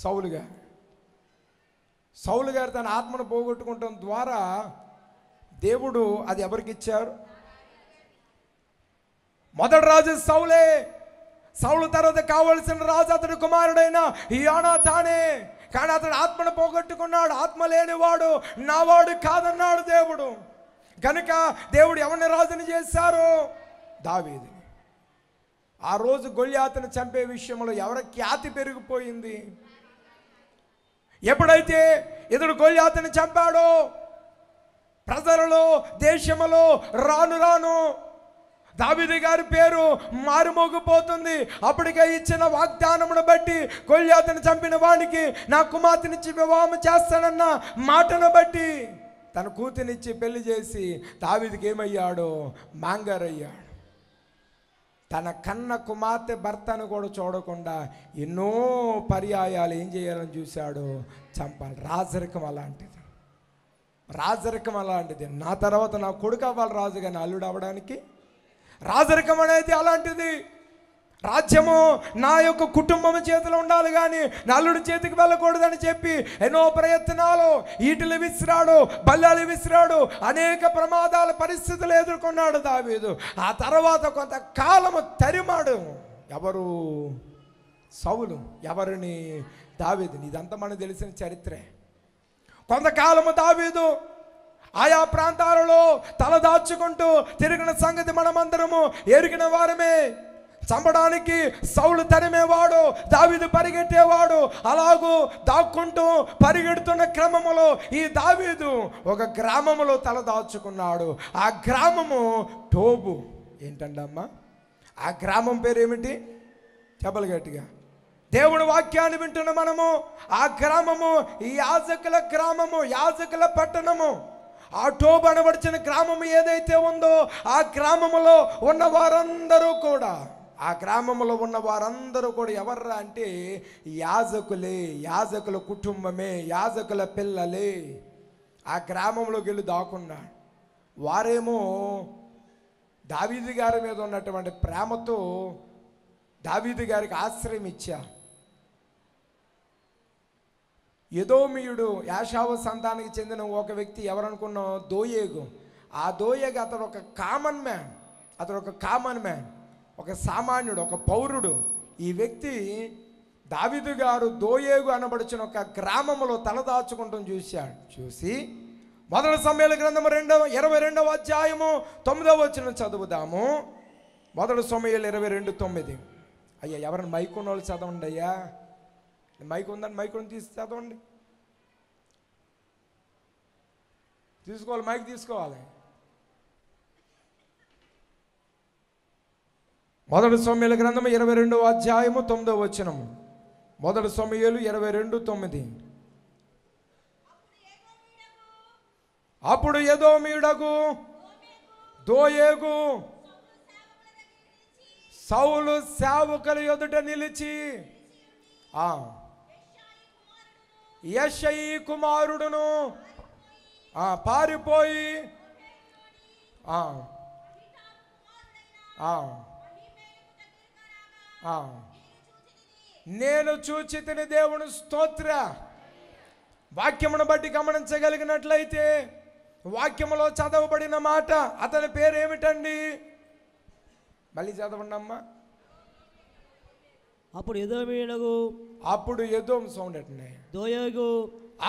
సౌలు గారు. సౌలు గారు తన ఆత్మను పోగొట్టుకోవటం ద్వారా దేవుడు అది ఎవరికి ఇచ్చారు? మొదటి రాజు సౌలే. సౌలు తర్వాత కావలసిన రాజు అతడి కుమారుడైన యోనాతానే. కానీ అతడు ఆత్మను పోగొట్టుకున్నాడు. ఆత్మ లేనివాడు నావాడు కాదన్నాడు దేవుడు. కనుక దేవుడు ఎవరిని రాజుని చేశారు? దావీదుని. ఆ రోజు గొల్యాతును చంపే విషయంలో ఎవరి ఖ్యాతి పెరిగిపోయింది? ఎప్పుడైతే ఇతడు గొల్యాతుని చంపాడో ప్రజలలో, దేశంలో రాను రాను దావీదు గారి పేరు మారుమోగిపోతుంది. అప్పటికే ఇచ్చిన వాగ్దానమును బట్టి, గొల్యాతును చంపిన వాడికి నా కుమార్తెనిచ్చి వివాహం చేస్తానన్న మాటను బట్టి తన కూతునిచ్చి పెళ్లి చేసి దావీదుకి ఏమయ్యాడు? మాంగారయ్యాడు. తన కన్న కుమార్తె భర్తను కూడా చూడకుండా ఎన్నో పర్యాయాలు ఏం చేయాలని చూశాడు? చంపాలి. రాజరికం అలాంటిది. రాజరికం అలాంటిది. నా తర్వాత నా కొడుకు అవ్వాలి రాజు, కానీ అల్లుడు అవ్వడానికి రాజరికం అనేది అలాంటిది. రాజ్యము నా యొక్క కుటుంబం చేతిలో ఉండాలి, కానీ నల్లుడి చేతికి వెళ్ళకూడదని చెప్పి ఎన్నో ప్రయత్నాలు, ఈటలు విసిరాడు, బల్లాలు విసిరాడు, అనేక ప్రమాదాల పరిస్థితులు ఎదుర్కొన్నాడు దావీదు. ఆ తర్వాత కొంతకాలము తరిమాడు. ఎవరు? సౌలు. ఎవరిని? దావీదుని. ఇదంతా మనకు తెలిసిన చరిత్రే. కొంతకాలము దావీదు ఆయా ప్రాంతాలలో తలదాచుకుంటూ తిరిగిన సంగతి మనమందరము ఎరిగిన వారమే. చంపడానికి సౌలు తరిమేవాడు, దావీదు పరిగెట్టేవాడు. అలాగూ దాక్కుంటూ పరిగెడుతున్న క్రమములో ఈ దావీదు ఒక గ్రామములో తలదాచుకున్నాడు. ఆ గ్రామము టోబు. ఏంటండి అమ్మా? ఆ గ్రామం పేరు ఏమిటి? చెప్పలు గట్టిగా. దేవుని వాక్యాన్ని వింటున్న మనము ఆ గ్రామము యాజకుల గ్రామము, యాజకుల పట్టణము. ఆ టోబు అనబడిచిన గ్రామము ఏదైతే ఉందో ఆ గ్రామములో ఉన్న వారందరూ కూడా, ఆ గ్రామంలో ఉన్న వారందరూ కూడా ఎవర్రా అంటే యాజకులే, యాజకుల కుటుంబమే, యాజకుల పిల్లలే. ఆ గ్రామంలోకి వెళ్ళి దాక్కున్నాడు. వారేమో దావీదు గారి మీద ఉన్నటువంటి ప్రేమతో దావీదు గారికి ఆశ్రయం ఇచ్చారు. ఎదోమీయుడు, యాషావు సంతానానికి చెందిన ఒక వ్యక్తి ఎవరనుకున్నాం? దోయేగు. ఆ దోయేగు అతడు ఒక కామన్ మ్యాన్. అతడు ఒక కామన్ మ్యాన్, ఒక సామాన్యుడు, ఒక పౌరుడు. ఈ వ్యక్తి దావీదు గారు దోయేగు అనబడిచిన ఒక గ్రామంలో తలదాచుకుంటాం చూశాడు. చూసి మొదటి సమూయేలు గ్రంథము 22వ అధ్యాయము 9వ వచనం చదువుదాము. మొదటి సమూయేలు 22:9. అయ్యా, ఎవరైనా మైక్ ఉన్న వాళ్ళు చదవండి అయ్యా. మైక్ ఉందండి, మైక్ తీసి చదవండి. తీసుకోవాలి, మైక్ తీసుకోవాలి. మొదటి సమూయేలు గ్రంథము 22వ అధ్యాయము 9వ వచనము. మొదటి సమూయేలు 22:9. అప్పుడు ఎదోమీయుడగు దోయేగు సౌలు సేవకుల ఎదుట నిలిచి యెషయి కుమారుడును పారిపోయి నేను చూచి తిని. దేవుని స్తోత్ర. వాక్యమును బట్టి గమనించగలిగినట్లయితే వాక్యములో చదవబడిన మాట, అతని పేరు ఏమిటండి? మళ్ళీ చదవండి అమ్మా. అప్పుడు ఎదోమీయుడగు, అప్పుడు ఎదోము సౌండ్ ఎట్నే దోయేగు,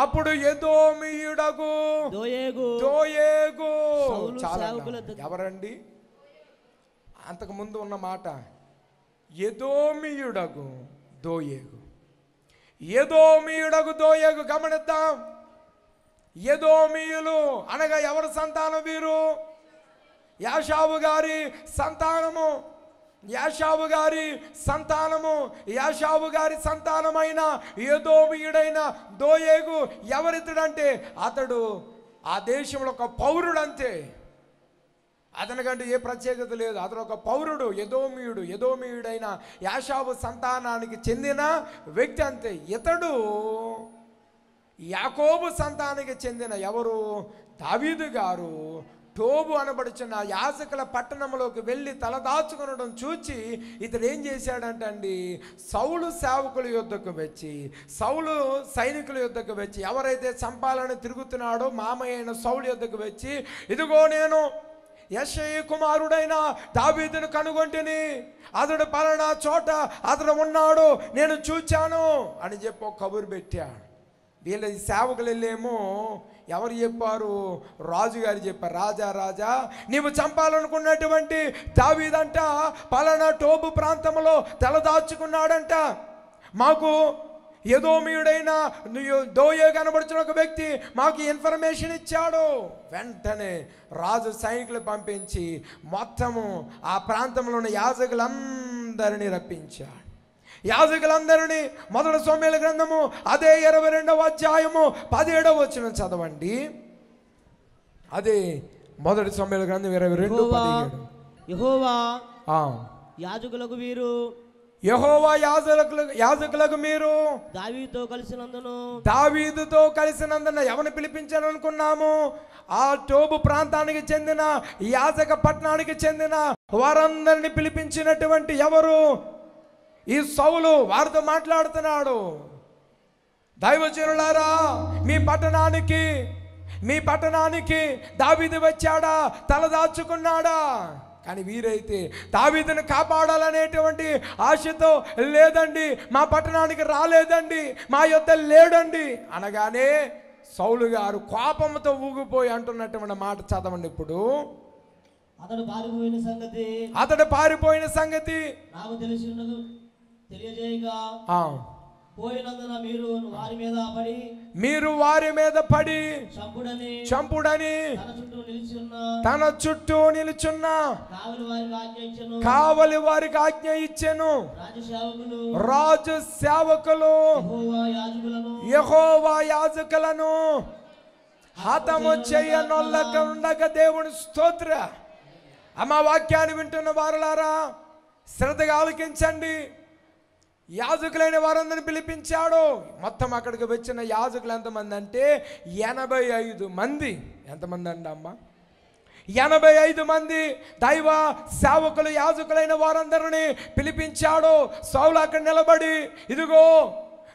అప్పుడు ఎదోమీయుడగు దోయేగు, దోయేగు. చాలా ఎవరండి? అంతకు ముందు ఉన్న మాట ఎదోమీయుడగు దోయేగు. ఎదోమీయుడగు దోయేగు గమనిద్దాం. ఎదోమీయులు అనగా ఎవరి సంతానం? వీరు యాషావు గారి సంతానము. యాషావు గారి సంతానము. యాషావు గారి సంతానమైన ఎదోమీయుడైన దోయేగు ఎవరితడంటే అతడు ఆ దేశంలో ఒక పౌరుడు అంతే. అతనికంటే ఏ ప్రత్యేకత లేదు. అతను ఒక పౌరుడు, ఎదోమీయుడైన యాషావు సంతానానికి చెందిన వ్యక్తి అంతే. ఇతడు యాకోబు సంతానానికి చెందిన ఎవరు? దావీదు గారు టోబు అనబడుచున్న యాజకుల పట్టణంలోకి వెళ్ళి తలదాచుకునడం చూచి ఇతడు ఏం చేశాడంటండి, సౌలు సేవకుల యుద్ధకు వచ్చి, సౌలు సైనికుల యుద్ధకు వచ్చి, ఎవరైతే చంపాలని తిరుగుతున్నాడో మామయ్య అయిన సౌలు యుద్ధకు వచ్చి, ఇదిగో నేను యెషయి కుమారుడైన దావీదును కనుగొంటిని, అతడు పలానా చోట అతడు ఉన్నాడు, నేను చూచాను అని చెప్పి ఒక కబురు పెట్టాడు. వీళ్ళ సేవకులు వెళ్ళేమో ఎవరు చెప్పారు? రాజుగారు చెప్పారు. రాజా నీవు చంపాలనుకున్నటువంటి దావీదంట పలానా టోబు ప్రాంతంలో తలదాచుకున్నాడంట. మాకు ఎదోమీయుడైన దోయే కనబడుచున్న ఒక వ్యక్తి మాకు ఇన్ఫర్మేషన్ ఇచ్చాడు. వెంటనే రాజు సైనికులు పంపించి మొత్తము ఆ ప్రాంతంలో ఉన్న యాజకులందరినీ రప్పించాడు. యాజకులందరినీ మొదటి సమూయేలు గ్రంథము అదే 22వ అధ్యాయము 17వ వచనం చదవండి. అదే మొదటి సమూయేలు గ్రంథం 22:17. యెహోవా యాజకులకు వీరు, యెహోవా యాజకులకు మీరు దావీదుతో కలిసినందున ఎవరిని పిలిపించాలనుకున్నాము? ఆ టోబు ప్రాంతానికి చెందిన యాజక పట్టణానికి చెందిన వారందరిని పిలిపించినటువంటి ఎవరు? ఈ సౌలు వారితో మాట్లాడుతున్నాడు. దైవజనులారా, మీ పట్టణానికి దావీదు వచ్చాడా? తలదాచుకున్నాడా? కానీ వీరైతే దావీదును కాపాడాలనేటువంటి ఆశతో లేదండి, మా పట్టణానికి రాలేదండి, మా యొద్ద లేడండి అనగానే సౌలు గారు కోపంతో ఊగిపోయి అంటున్నటువంటి మాట చదవండి. ఇప్పుడు అతడు పారిపోయిన సంగతి నాకు తెలియజేయగా పోయినందున మీరు వారి మీద పడి చంపుడని తన చుట్టూ నిలుచున్న కావలి వారికి ఆజ్ఞ ఇచ్చెను. రాజు సేవకులు యెహోవా యాజకులను హతము చేయనొల్లక దేవుని స్తోత్ర. అమ్మ వాక్యాన్ని వింటున్న వారులారా శ్రద్ధగా ఆలకించండి. యాజకులైన వారందరిని పిలిపించాడు. మొత్తం అక్కడికి వచ్చిన యాజకులు ఎంతమంది అంటే 85 మంది. ఎంతమంది అండి అమ్మ? 85 మంది దైవ సేవకులు యాజకులైన వారందరిని పిలిపించాడు. సౌలు అక్కడ నిలబడి, ఇదిగో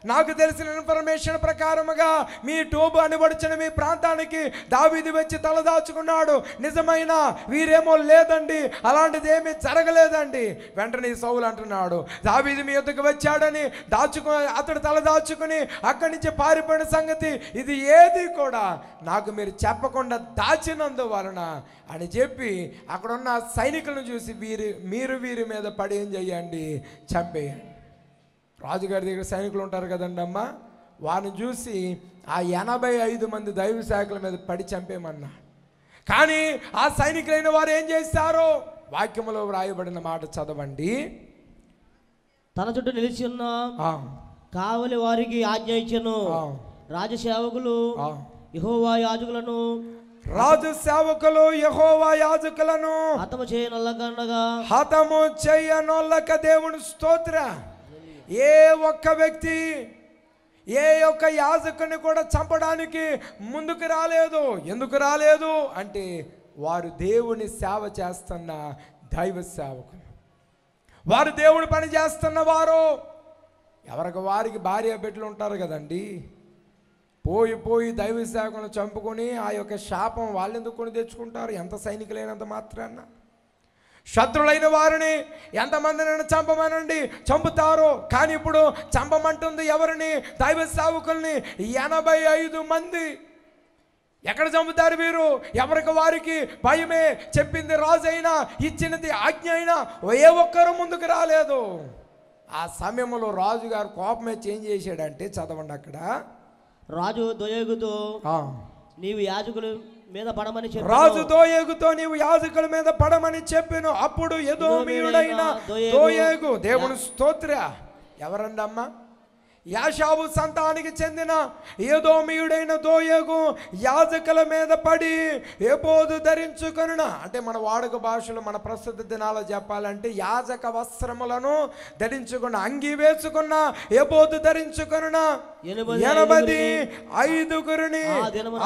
నాకు తెలిసిన ఇన్ఫర్మేషన్ ప్రకారముగా మీ టోబు అనబడుచున్న మీ ప్రాంతానికి దావీదు వచ్చి తలదాచుకున్నాడు. నిజమైన వీరేమో లేదండి, అలాంటిది ఏమీ జరగలేదండి. వెంటనే సౌలు అంటున్నాడు, దావీదు మీ యొద్దకు వచ్చాడని అతడు తలదాచుకుని అక్కడి నుంచి పారిపోయిన సంగతి ఇది ఏది కూడా నాకు మీరు చెప్పకుండా దాచినందువలన అని చెప్పి అక్కడున్న సైనికులను చూసి వీరి మీద పడి ఏం చెయ్యండి, చంపేయండి. రాజుగారి దగ్గర సైనికులు ఉంటారు కదండి అమ్మ, వారిని చూసి ఆ 85 మంది దైవ శాఖల మీద పడి చంపేమన్నా. కానీ ఆ సైనికులైన వారు ఏం చేశారో వాక్యములో వ్రాయబడిన మాట చదవండి. తన చుట్టూ నిలిచి ఉన్న కావలి వారికి ఆజ్ఞ ఇచ్చెను. రాజు సేవకులు యెహోవా యాజకులను హతము చేయనొల్లక దేవుని స్తోత్ర. ఏ ఒక్క వ్యక్తి ఏ ఒక్క యాజకుని కూడా చంపడానికి ముందుకు రాలేదు. ఎందుకు రాలేదు అంటే వారు దేవుని సేవ చేస్తున్న దైవ సేవకులు, వారు దేవుని పని చేస్తున్న వారు. ఎవరికి వారికి భార్య బిడ్డలు ఉంటారు కదండి, పోయి దైవ సేవకులను చంపుకొని ఆ యొక్క శాపం వాళ్ళు ఎందుకు కొని తెచ్చుకుంటారు? ఎంత సైనికులైనంత మాత్రాన శత్రులైన వారిని ఎంతమందినైనా చంపమనండి, చంపుతారు. కానీ ఇప్పుడు చంపమంటుంది ఎవరిని? దైవ సేవకుల్ని. 85 మంది. ఎక్కడ చంపుతారు వీరు? ఎవరికి వారికి భయమే. చెప్పింది రాజు అయినా, ఇచ్చినది ఆజ్ఞ అయినా ఏ ఒక్కరు ముందుకు రాలేదు. ఆ సమయంలో రాజుగారు కోపమే చేంజ్ చేశాడంటే, చదవండి అక్కడ. రాజు దోయేగుతో నీవు యాజకుల మీద పడమని చెప్పాను. రాజు దోయేగుతో నీవు యాజకుల మీద పడమని చెప్పాను. అప్పుడు ఎదోమీయుడైన దోయేగు, దేవుని స్తోత్ర, ఎవరండి అమ్మా? యాషావు సంతానికి చెందిన ఎదోమీయుడైన దోయేగు యాజకుల మీద పడి ఏబోదు ధరించుకొనున, అంటే మన వాడుక భాషలో మన ప్రస్తుత దినాల్లో చెప్పాలంటే యాజక వస్త్రములను ధరించుకున్న, అంగి వేసుకున్న, ఏబోదు ధరించుకొనున 85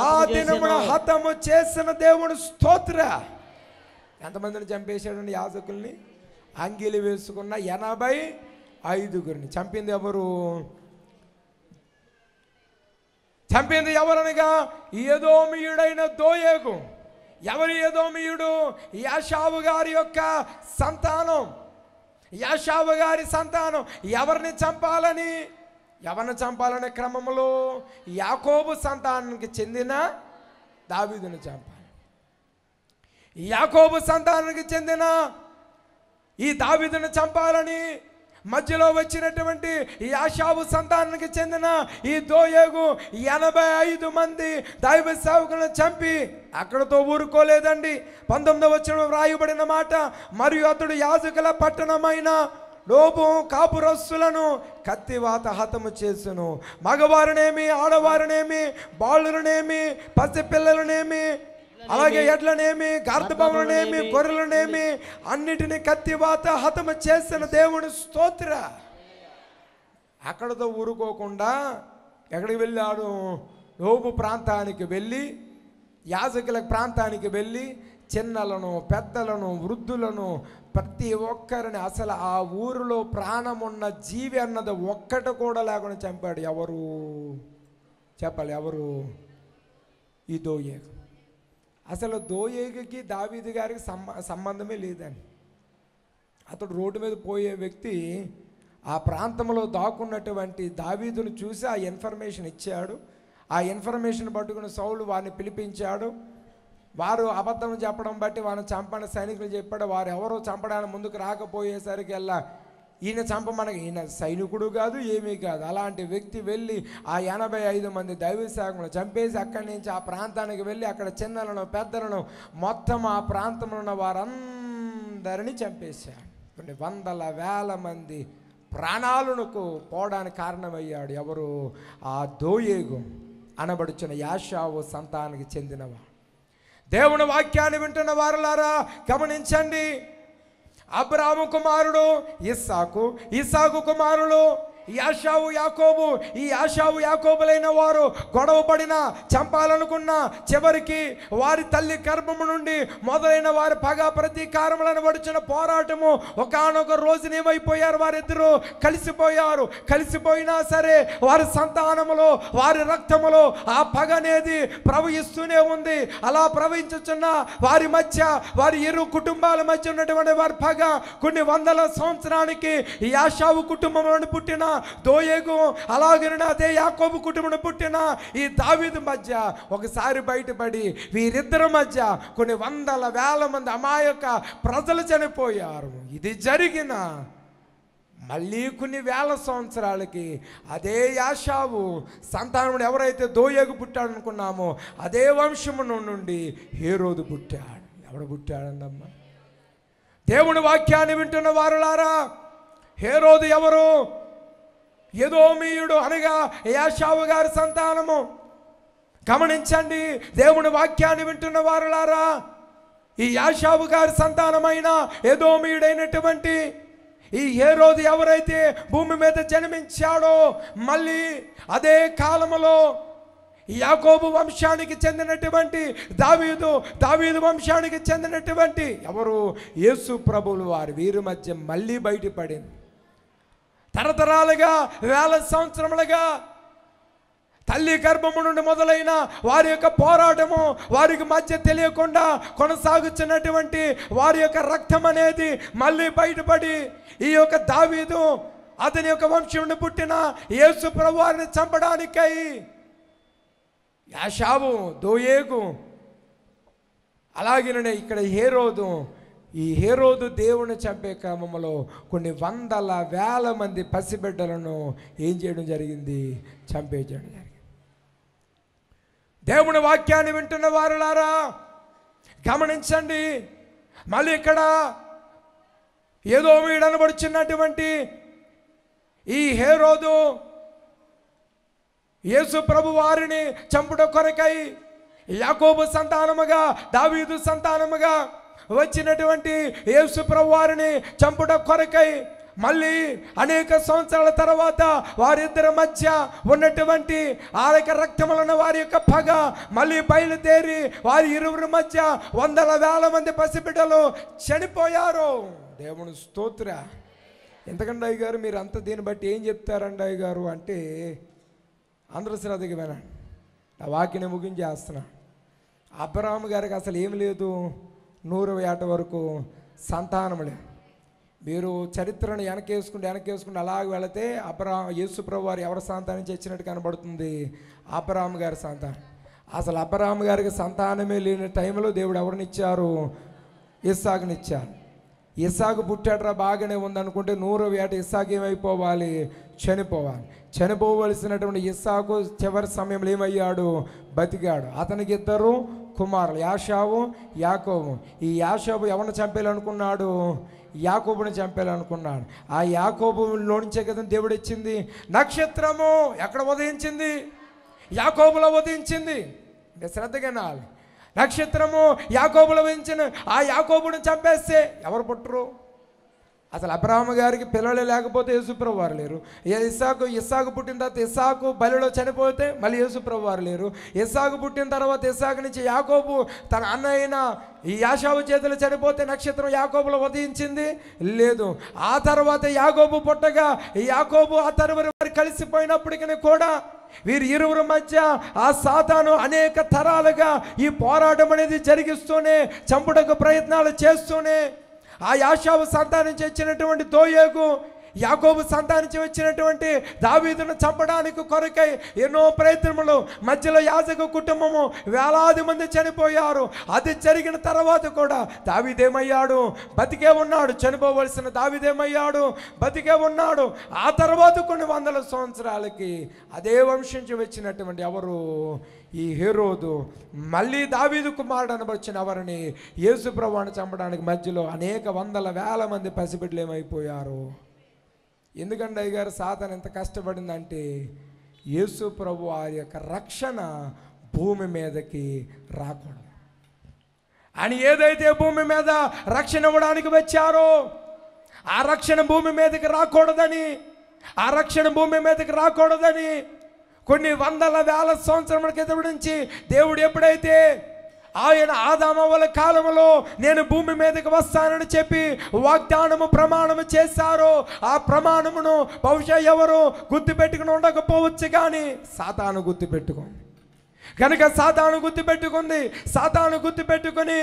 ఆ దినమున హతము చేసిన దేవుని స్తోత్ర. ఎంతమందిని చంపేశాడండి యాజకుల్ని? అంగీలు వేసుకున్న 85. చంపింది ఎవరు? చంపింది ఎవరనగా ఎదోమీయుడైన దోయేగు. ఎవరు ఎదోమీయుడు? యాషావు గారి యొక్క సంతానం. యాషావు గారి సంతానం. ఎవరిని చంపాలనే క్రమంలో యాకోబు సంతానానికి చెందిన దావీదును చంపాలి. యాకోబు సంతానానికి చెందిన ఈ దావీదును చంపాలని మధ్యలో వచ్చినటువంటి యాషావు సంతానానికి చెందిన ఈ దోయేగు 85 మంది దైవ సేవకులను చంపి అక్కడతో ఊరుకోలేదండి. 19వ వచనంలో వ్రాయబడిన మాట, మరియు అతడు యాజకుల పట్టణమైన లోబు కాపురస్తులను కత్తివాత హతము చేసును. మగవారినేమి, ఆడవారినేమి, బాలులనేమి, పసిపిల్లలనేమి, అలాగే ఎడ్లనేమి, గర్భములనేమి, గొర్రెలనేమి అన్నిటిని కత్తివాత హతము చేసిన దేవుని స్తోత్ర. అక్కడతో ఊరుకోకుండా ఎక్కడికి వెళ్ళాడు? లోబు ప్రాంతానికి వెళ్ళి, యాజకుల ప్రాంతానికి వెళ్ళి చిన్నలను, పెద్దలను, వృద్ధులను, ప్రతి ఒక్కరిని, అసలు ఆ ఊరిలో ప్రాణమున్న జీవి అన్నది ఒక్కటి కూడా లేకుండా చంపాడు. ఎవరు చెప్పాలి? ఎవరు? ఈ దోయేగు. అసలు దోయేగుకి దావీదు గారికి సంబంధమే లేదండి. అతడు రోడ్డు మీద పోయే వ్యక్తి ఆ ప్రాంతంలో దాక్కున్నటువంటి దావీదును చూసి ఆ ఇన్ఫర్మేషన్ ఇచ్చాడు. ఆ ఇన్ఫర్మేషన్ పట్టుకుని సౌలు వారిని పిలిపించాడు. వారు అబద్ధం చెప్పడం బట్టి వారిని చంపని సైనికులు చెప్పాడు. వారు ఎవరో చంపడానికి ముందుకు రాకపోయేసరికి ఈయన చంపమనగా, ఈయన సైనికుడు కాదు, ఏమీ కాదు. అలాంటి వ్యక్తి వెళ్ళి ఆ 85 మంది దైవ సేవకులను చంపేసి అక్కడి నుంచి ఆ ప్రాంతానికి వెళ్ళి అక్కడ చిన్నలను, పెద్దలను, మొత్తం ఆ ప్రాంతంలో ఉన్న వారందరినీ చంపేశాడు. కొన్ని వందల వేల మంది ప్రాణాలను పోవడానికి కారణమయ్యాడు. ఎవరు? ఆ దోయేగు అనబడుచున్న యాషావు సంతానానికి చెందినవాడు. దేవుని వాక్యాన్ని వింటున్న వారులారా గమనించండి. అబ్రాహాము కుమారుడు ఇస్సాకు, ఇస్సాకు కుమారుడు యాషావు, యాకోబు. ఈ యాషావు, యాకోబులైన వారు గొడవ పడిన, చంపాలనుకున్న, చివరికి వారి తల్లి గర్భము నుండి మొదలైన వారి పగ ప్రతీకారములను వడిచిన పోరాటము ఒకానొక రోజున ఏమైపోయారు? వారిద్దరూ కలిసిపోయారు. కలిసిపోయినా సరే వారి సంతానములో, వారి రక్తములో ఆ పగ అనేది ప్రవహిస్తూనే ఉంది. అలా ప్రవహించుచున్న వారి మధ్య, వారి ఇరు కుటుంబాల మధ్య ఉన్నటువంటి వారి పగ కొన్ని వందల సంవత్సరానికి యాషావు కుటుంబంలోని పుట్టిన దోయేగు, అలాగే అదే యాకోబు కుటుంబం పుట్టిన ఈ దావీదు మధ్య ఒకసారి బయటపడి వీరిద్దరి మధ్య కొన్ని వందల వేల మంది అమాయక ప్రజలు చనిపోయారు. ఇది జరిగిన మళ్ళీ కొన్ని వేల సంవత్సరాలకి అదే యాషావు సంతానముడు ఎవరైతే దోయేగు పుట్టాడు అనుకున్నామో అదే వంశము నుండి హేరోదు పుట్టాడు. ఎవడు పుట్టాడన్నమ్మా? దేవుని వాక్యాన్ని వింటున్న వారులారా, హేరోదు ఎవరు? ఎదోమీయుడు అనగా యాషావు గారి సంతానము. గమనించండి దేవుని వాక్యాన్ని వింటున్న వారులారా, ఈ యాషావు గారి సంతానమైన ఎదోమీయుడైనటువంటి ఈ హేరోదు ఎవరైతే భూమి మీద జన్మించాడో మళ్ళీ అదే కాలములో యాకోబు వంశానికి చెందినటువంటి దావీదు వంశానికి చెందినటువంటి ఎవరు? యేసు ప్రభువులు వారు వీరి మధ్య మళ్ళీ బయటపడింది. తరతరాలుగా, వేల సంవత్సరములుగా తల్లి గర్భము నుండి మొదలైన వారి యొక్క పోరాటము, వారికి మధ్య తెలియకుండా కొనసాగుతున్నటువంటి వారి యొక్క రక్తం అనేది మళ్ళీ బయటపడి ఈ యొక్క దావీదు అతని యొక్క వంశం నుండి పుట్టిన యేసు ప్రభువారిని చంపడానికై యాషావు, దోయేగు, అలాగే ఇక్కడ హేరోదు ఈ హేరోదు దేవుని చంపే క్రమంలో కొన్ని వందల వేల మంది పసిబిడ్డలను ఏం చేయడం జరిగింది? చంపేయడం జరిగింది. దేవుని వాక్యాన్ని వింటున్న వారులారా గమనించండి. మళ్ళీ ఇక్కడ ఏదో వీడనబడుచున్నటువంటి ఈ హేరోదు యేసు ప్రభు వారిని చంపుట కొరకై యాకోబు సంతానముగా దావీదు సంతానముగా వచ్చినటువంటి యేసు ప్రభు వారిని చంపుట కొరకై మళ్ళీ అనేక సంవత్సరాల తర్వాత వారిద్దరి మధ్య ఉన్నటువంటి ఆ యొక్క రక్తములను వారి యొక్క పగ మళ్ళీ బయలుదేరి వారి ఇరువురి మధ్య వందల వేల మంది పసిబిడ్డలు చనిపోయారు. దేవుని స్తోత్ర. ఎందుకంటే అయ్య గారు మీరు అంత దీన్ని బట్టి ఏం చెప్తారండి అయ్య గారు అంటే, అందరూ శ్రద్ధగా వినండి. నా వాక్యని ముగించేస్తున్నా. అబ్రహాము గారికి అసలు ఏమి లేదు, 100 ఏట వరకు సంతానం లేదు. మీరు చరిత్రను వెనకేసుకుంటూ అలాగ వెళితే యేసు ప్రభు వారు ఎవరి సంతానం ఇచ్చినట్టు కనబడుతుంది? అబ్రహాము గారి సంతానం. అసలు అబ్రహాము గారికి సంతానమే లేని టైంలో దేవుడు ఎవరినిచ్చారు? ఇస్సాకునిచ్చారు. ఇస్సాకు పుట్టాడ్రా బాగానే ఉందనుకుంటే 100వ ఏట ఇస్సాకు ఏమైపోవాలి? చనిపోవాలి. చనిపోవలసినటువంటి ఇస్సాకు చివరి సమయంలో ఏమయ్యాడు? బతికాడు. అతనికి 2 కుమారులు, యాషావు, యాకోబు. ఈ యాషావు ఎవరిని చంపేయాలనుకున్నాడు? యాకోబుని చంపేయాలనుకున్నాడు. ఆ యాకోబులో నుంచే కదా దేవుడు ఇచ్చింది నక్షత్రము. ఎక్కడ ఉదయించింది? యాకోబులో ఉదయించింది. శ్రద్ధగా నాలి. నక్షత్రము యాకోబులో ఉదయించిన ఆ యాకోబుని చంపేస్తే ఎవరు పుట్టరు? అసలు అబ్రహాము గారికి పిల్లలు లేకపోతే యేసుప్రభు వారు లేరు. ఇస్సాకు పుట్టిన తర్వాత ఇస్సాకు బలిలో చనిపోతే మళ్ళీ యేసుప్రభు వారు లేరు. ఇస్సాకు పుట్టిన తర్వాత ఇస్సాకు నుంచి యాకోబు తన అన్న అయిన ఈ యాషావు చేతులు చనిపోతే నక్షత్రం యాకోబులో ఉదయించింది లేదు. ఆ తర్వాత యాకోబు పుట్టగా యాకోబు ఆ తర్వాత కలిసిపోయినప్పటికీ కూడా వీరి ఇరువురి మధ్య ఆ సాతాను అనేక తరాలుగా ఈ పోరాటం అనేది జరిగిస్తూనే చంపుటకు ప్రయత్నాలు చేస్తూనే ఆ యాషావు సంతానించి వచ్చినటువంటి దోయేగు యాకోబు సంతానించి వచ్చినటువంటి దావీదును చంపడానికి కొరకై ఎన్నో ప్రయత్నములు మధ్యలో యాజక కుటుంబము వేలాది మంది చనిపోయారు. అది జరిగిన తర్వాత కూడా దావీదేమయ్యాడు? బతికే ఉన్నాడు. చనిపోవలసిన దావీదేమయ్యాడు? బతికే ఉన్నాడు. ఆ తర్వాత కొన్ని వందల సంవత్సరాలకి అదే వంశించి వచ్చినటువంటి ఎవరు? ఈ హేరోదు మళ్ళీ దావీదు కుమారుడు అనబడిన ఎవరిని? యేసు ప్రభువుని చంపడానికి మధ్యలో అనేక వందల వేల మంది పసిబిడ్డలు ఏమైపోయారు? ఎందుకంటే అయ్యగారు సాతాను ఎంత కష్టపడిందంటే యేసు ప్రభు వారి యొక్క రక్షణ భూమి మీదకి రాకూడదు. అని ఏదైతే భూమి మీద రక్షణ ఇవ్వడానికి వచ్చారో ఆ రక్షణ భూమి మీదకి రాకూడదని కొన్ని వందల వేల సంవత్సరముల క్రితం నుంచి దేవుడు ఎప్పుడైతే ఆయన ఆదామవ్వల కాలంలో నేను భూమి మీదకి వస్తానని చెప్పి వాగ్దానము ప్రమాణము చేశారో ఆ ప్రమాణమును బహుశా ఎవరు గుర్తుపెట్టుకుని ఉండకపోవచ్చు, కానీ సాతాను గుర్తుపెట్టుకుంది. కనుక సాతాను గుర్తుపెట్టుకుని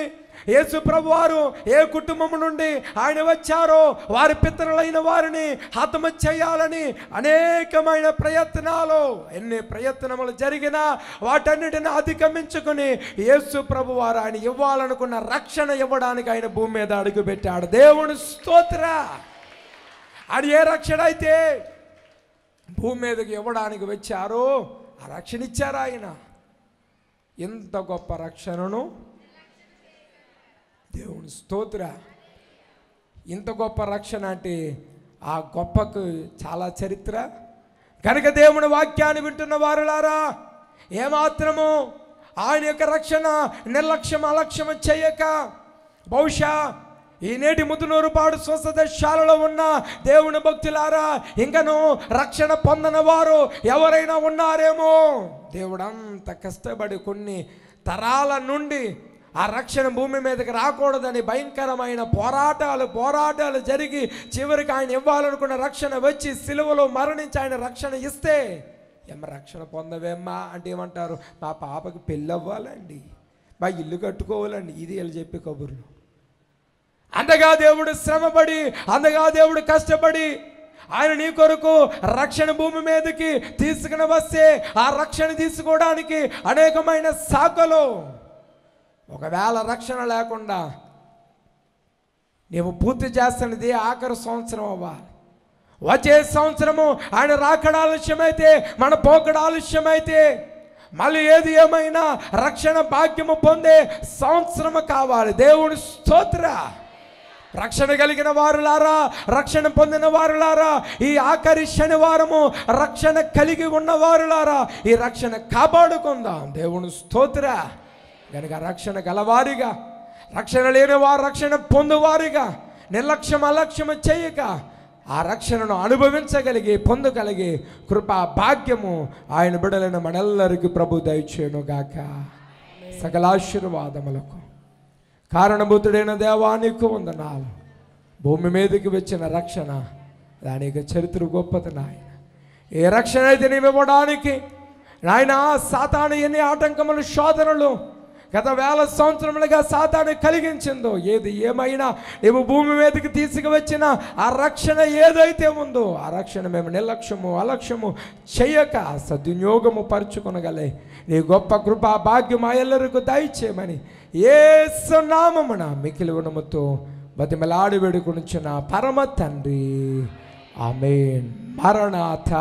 యేసు ప్రభు వారు ఏ కుటుంబం నుండి ఆయన వచ్చారో వారి పితరులైన వారిని హతము చేయాలని అనేకమైన ప్రయత్నాలు, ఎన్ని ప్రయత్నములు జరిగినా వాటన్నిటిని అధిగమించుకుని యేసు ప్రభు వారు ఆయన ఇవ్వాలనుకున్న రక్షణ ఇవ్వడానికి ఆయన భూమి మీద అడుగుపెట్టాడు. దేవుని స్తోత్ర. అది ఏ రక్షణ అయితే భూమి మీదకి ఇవ్వడానికి వచ్చారో ఆ రక్షణ ఇచ్చారు ఆయన. ఎంత గొప్ప రక్షణను, దేవుని స్తోత్ర. ఇంత గొప్ప రక్షణ అంటే ఆ గొప్పకు చాలా చరిత్ర. కనుక దేవుని వాక్యాన్ని వింటున్న వారులారా ఏమాత్రము ఆయన యొక్క రక్షణ అలక్ష్యం చేయక, బహుశా ఈ నేటి ముదునూరుపాడు స్వస్థశాలలో ఉన్న దేవుని భక్తులారా ఇంకను రక్షణ పొందని వారు ఎవరైనా ఉన్నారేమో. దేవుడు అంత కష్టపడి కొన్ని తరాల నుండి ఆ రక్షణ భూమి మీదకి రాకూడదని భయంకరమైన పోరాటాలు జరిగి చివరికి ఆయన ఇవ్వాలనుకున్న రక్షణ వచ్చి సిలువలో మరణించి ఆయన రక్షణ ఇస్తే రక్షణ పొందవేమ్మా అంటే ఏమంటారు? మా పాపకి పెళ్ళి అవ్వాలండి, మా ఇల్లు కట్టుకోవాలండి, ఇది వీళ్ళు చెప్పే కబుర్లు. అంతగా దేవుడు శ్రమపడి, అంతగా దేవుడు కష్టపడి ఆయన నీ కొరకు రక్షణ భూమి మీదకి తీసుకుని వస్తే ఆ రక్షణ తీసుకోవడానికి అనేకమైన శాఖలు. ఒకవేళ రక్షణ లేకుండా నీవు పూర్తి చేస్తున్నది ఆఖరి సంవత్సరం అవ్వాలి. వచ్చే సంవత్సరము ఆయన రాకడ ఆలస్యమైతే, మన పోకడ ఆలస్యమైతే, మళ్ళీ ఏది ఏమైనా రక్షణ భాగ్యము పొందే సంవత్సరము కావాలి. దేవుని స్తోత్ర. రక్షణ కలిగిన వారులారా, రక్షణ పొందిన వారులారా, ఈ ఆఖరి శనివారము రక్షణ కలిగి ఉన్న వారులారా, ఈ రక్షణ కాపాడుకుందాం. దేవుని స్తోత్ర. కనుక రక్షణ గలవారిగా, రక్షణ లేని వారు రక్షణ పొందువారిగా, నిర్లక్ష్యం అలక్ష్యం చేయక ఆ రక్షణను అనుభవించగలిగి పొందగలిగే కృపా భాగ్యము ఆయన బిడ్డలైన మనెల్లరికి ప్రభు దయచేయునుగాక. సకల ఆశీర్వాదములకు కారణభూతుడైన దేవానికి వందనాలు. భూమి మీదకి వచ్చిన రక్షణ, దానికి చరిత్ర గొప్పది నాయన. ఏ రక్షణ అయితే నీవు ఇవ్వడానికి నాయన సాతాను ఎన్ని ఆటంకములు, శోధనలు గత 1000 సంవత్సరములుగా సాతాను కలిగించిందో, ఏది ఏమైనా నీవు భూమి మీదకి తీసుకువచ్చిన ఆ రక్షణ ఏదైతే ఉందో, ఆ రక్షణ మేము నిర్లక్ష్యము అలక్ష్యము చేయక సద్వినియోగము పరుచుకొనగలే నీ గొప్ప కృపా భాగ్యం మా ఎల్లరికూ దయచేయమని యేసు నామమున మికిలి గుణముతో బతిమలాడి వేడుకొనుచున్న పరమ తండ్రి. ఆమేన్. మరణాథ.